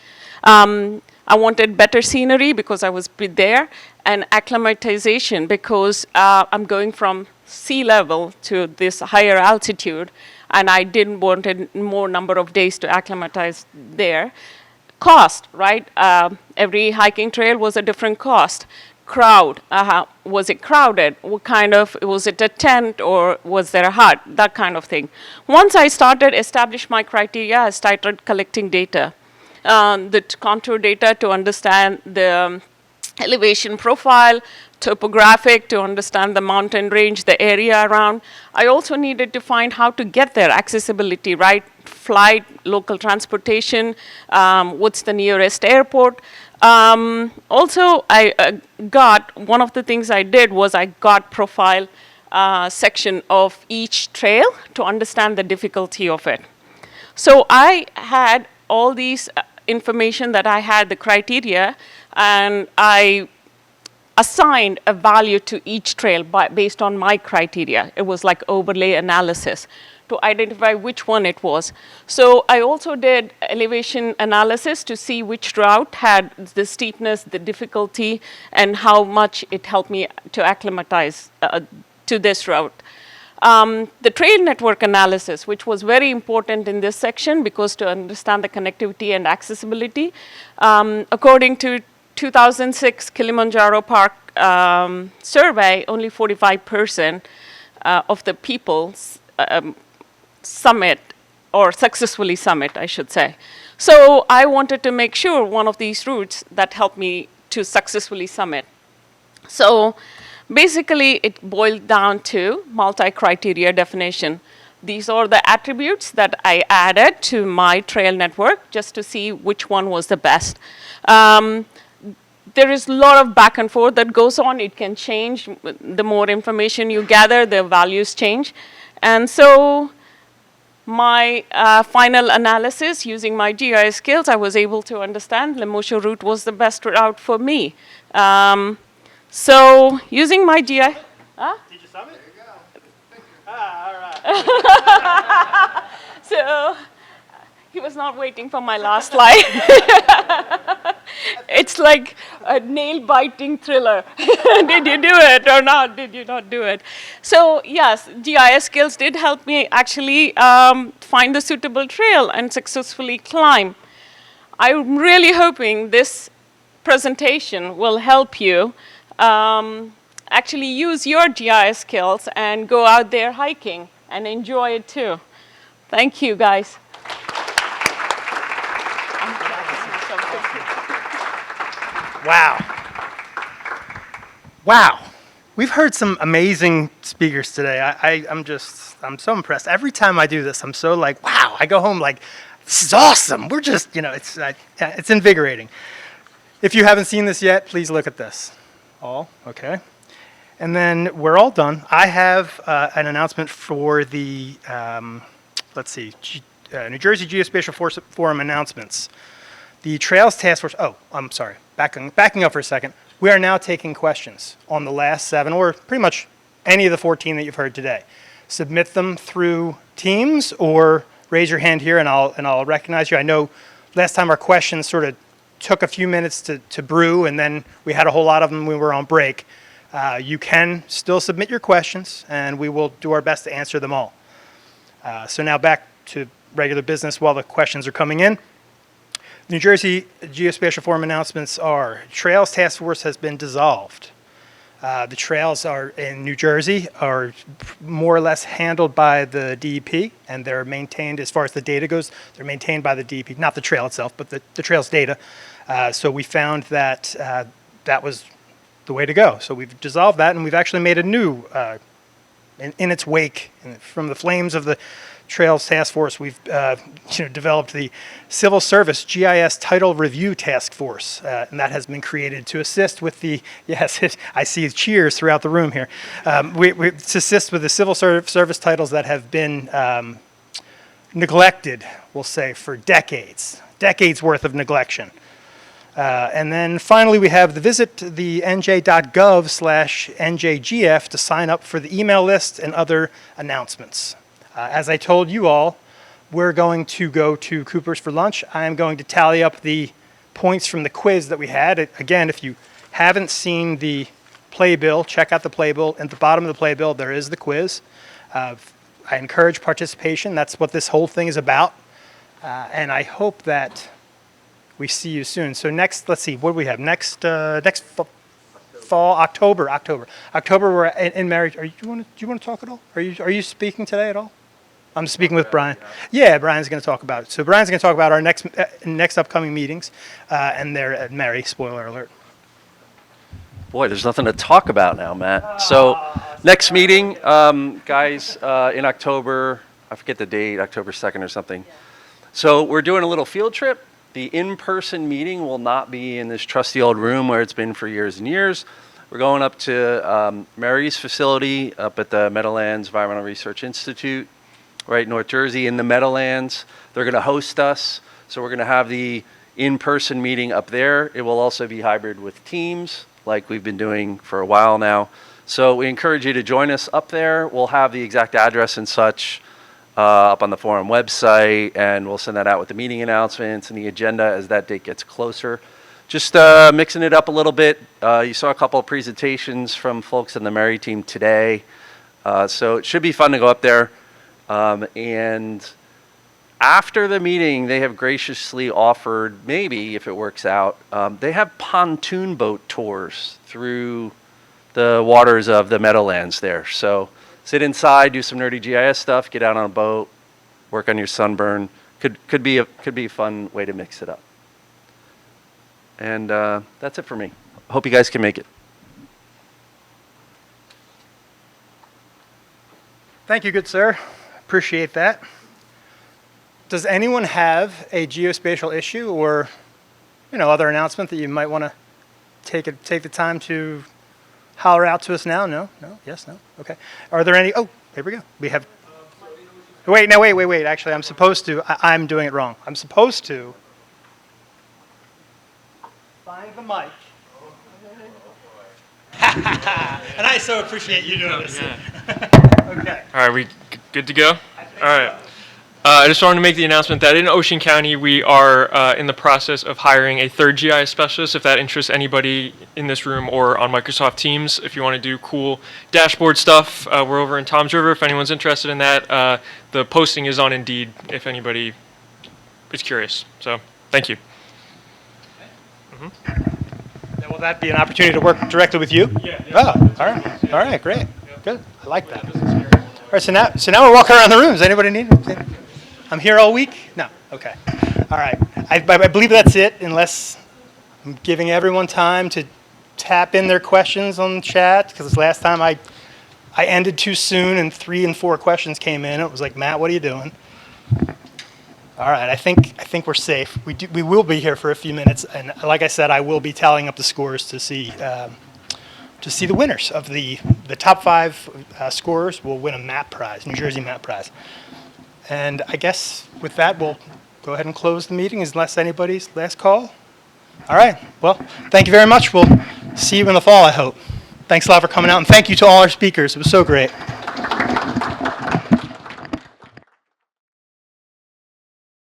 I wanted better scenery because I was there, and acclimatization because I'm going from sea level to this higher altitude, and I didn't want more number of days to acclimatize there. Cost, right? Every hiking trail was a different cost. Crowd, was it crowded? What kind of, was it a tent or was there a hut? That kind of thing. Once I started establish my criteria, I started collecting data. The contour data to understand the elevation profile, topographic to understand the mountain range, the area around. I also needed to find how to get there, accessibility, right? Flight, local transportation, what's the nearest airport. Also, one of the things I did was I got profile section of each trail to understand the difficulty of it. So I had all these information that I had, the criteria, and I assigned a value to each trail based on my criteria. It was like overlay analysis to identify which one it was. So I also did elevation analysis to see which route had the steepness, the difficulty, and how much it helped me to acclimatize to this route. The trail network analysis, which was very important in this section because to understand the connectivity and accessibility. According to 2006 Kilimanjaro Park survey, only 45% of the people summit or successfully summit, I should say. So I wanted to make sure one of these routes that helped me to successfully summit. So basically, it boiled down to multi-criteria definition. These are the attributes that I added to my trail network just to see which one was the best. There is a lot of back and forth that goes on. It can change. The more information you gather, the values change. And so my final analysis using my GIS skills, I was able to understand Lemosho route was the best route for me. So using my GIS... Huh? Did you sum it? There you go. All right. So he was not waiting for my last slide. It's like a nail-biting thriller. Did you do it or not? Did you not do it? So yes, GIS skills did help me actually find the suitable trail and successfully climb. I'm really hoping this presentation will help you actually use your GIS skills and go out there hiking and enjoy it too. Thank you, guys. Wow. Wow. We've heard some amazing speakers today. I'm so impressed. Every time I do this, I'm so like, wow. I go home like, this is awesome. We're just, it's invigorating. If you haven't seen this yet, please look at this. All, okay. And then we're all done. I have an announcement for the, New Jersey Geospatial Forum announcements. The Trails Task Force, I'm sorry, backing up for a second. We are now taking questions on the last 7, or pretty much any of the 14 that you've heard today. Submit them through Teams or raise your hand here and I'll recognize you. I know last time our questions sort of took a few minutes to brew, and then we had a whole lot of them when we were on break. You can still submit your questions, and we will do our best to answer them all. So now back to regular business while the questions are coming in. New Jersey Geospatial Forum announcements are: Trails Task Force has been dissolved. The trails are in New Jersey are more or less handled by the DEP, and they're maintained, as far as the data goes, they're maintained by the DEP, not the trail itself, but the trail's data. So we found that that was the way to go. So we've dissolved that, and we've actually made a new, in its wake, from the flames of the Trails Task Force, we've developed the Civil Service GIS Title Review Task Force, and that has been created to assist with the, I see cheers throughout the room here, to assist with the civil service titles that have been neglected, we'll say, for decades worth of neglection. And then finally, we have visit the nj.gov/njgf to sign up for the email list and other announcements. As I told you all, we're going to go to Cooper's for lunch. I am going to tally up the points from the quiz that we had. Again, if you haven't seen the playbill, check out the playbill. At the bottom of the playbill, there is the quiz. I encourage participation. That's what this whole thing is about. And I hope that we see you soon. So next, let's see, what do we have? Next fall, October, we're in Mary. Do you want to talk at all? Are you speaking today at all? I'm speaking with Brian. Yeah, Brian's going to talk about it. So Brian's going to talk about our next upcoming meetings, and they're at Mary. Spoiler alert. Boy, there's nothing to talk about now, Matt. So next meeting, guys, in October. I forget the date, October 2nd or something. So we're doing a little field trip. The in-person meeting will not be in this trusty old room where it's been for years and years. We're going up to Mary's facility up at the Meadowlands Environmental Research Institute, right, North Jersey, in the Meadowlands. They're going to host us, so we're going to have the in-person meeting up there. It will also be hybrid with Teams, like we've been doing for a while now. So we encourage you to join us up there. We'll have the exact address and such up on the forum website, and we'll send that out with the meeting announcements and the agenda as that date gets closer. Just mixing it up a little bit. You saw a couple of presentations from folks in the Mary team today, so it should be fun to go up there. And after the meeting, they have graciously offered, maybe if it works out, they have pontoon boat tours through the waters of the Meadowlands there. So sit inside, do some nerdy GIS stuff, get out on a boat, work on your sunburn. Could be a fun way to mix it up. And that's it for me. Hope you guys can make it. Thank you, good sir. Appreciate that. Does anyone have a geospatial issue or, other announcement that you might want to take the time to holler out to us now? No? Yes? No? Okay. Are there any? Oh, here we go. We have Wait, no, wait. Actually, I'm supposed to. I'm doing it wrong. I'm supposed to find the mic. And I so appreciate you doing this. Okay. All right, we good to go? All right. I just wanted to make the announcement that in Ocean County, we are in the process of hiring a third GIS specialist, if that interests anybody in this room or on Microsoft Teams. If you want to do cool dashboard stuff, we're over in Toms River. If anyone's interested in that, the posting is on Indeed if anybody is curious. So, thank you. Now, will that be an opportunity to work directly with you? Yeah. Oh, all right. All right, great. Good. I like that. All right, so now we're walking around the rooms. Anybody need? I'm here all week? No. Okay. All right. I believe that's it, unless I'm giving everyone time to tap in their questions on the chat, because last time I ended too soon and 3 and 4 questions came in. It was like, Matt, what are you doing? All right. I think we're safe. We will be here for a few minutes, and like I said, I will be tallying up the scores to see the winners of the top 5 scorers will win a map prize, New Jersey map prize. And I guess with that, we'll go ahead and close the meeting unless anybody's last call. All right. Well, thank you very much. We'll see you in the fall, I hope. Thanks a lot for coming out, and thank you to all our speakers. It was so great.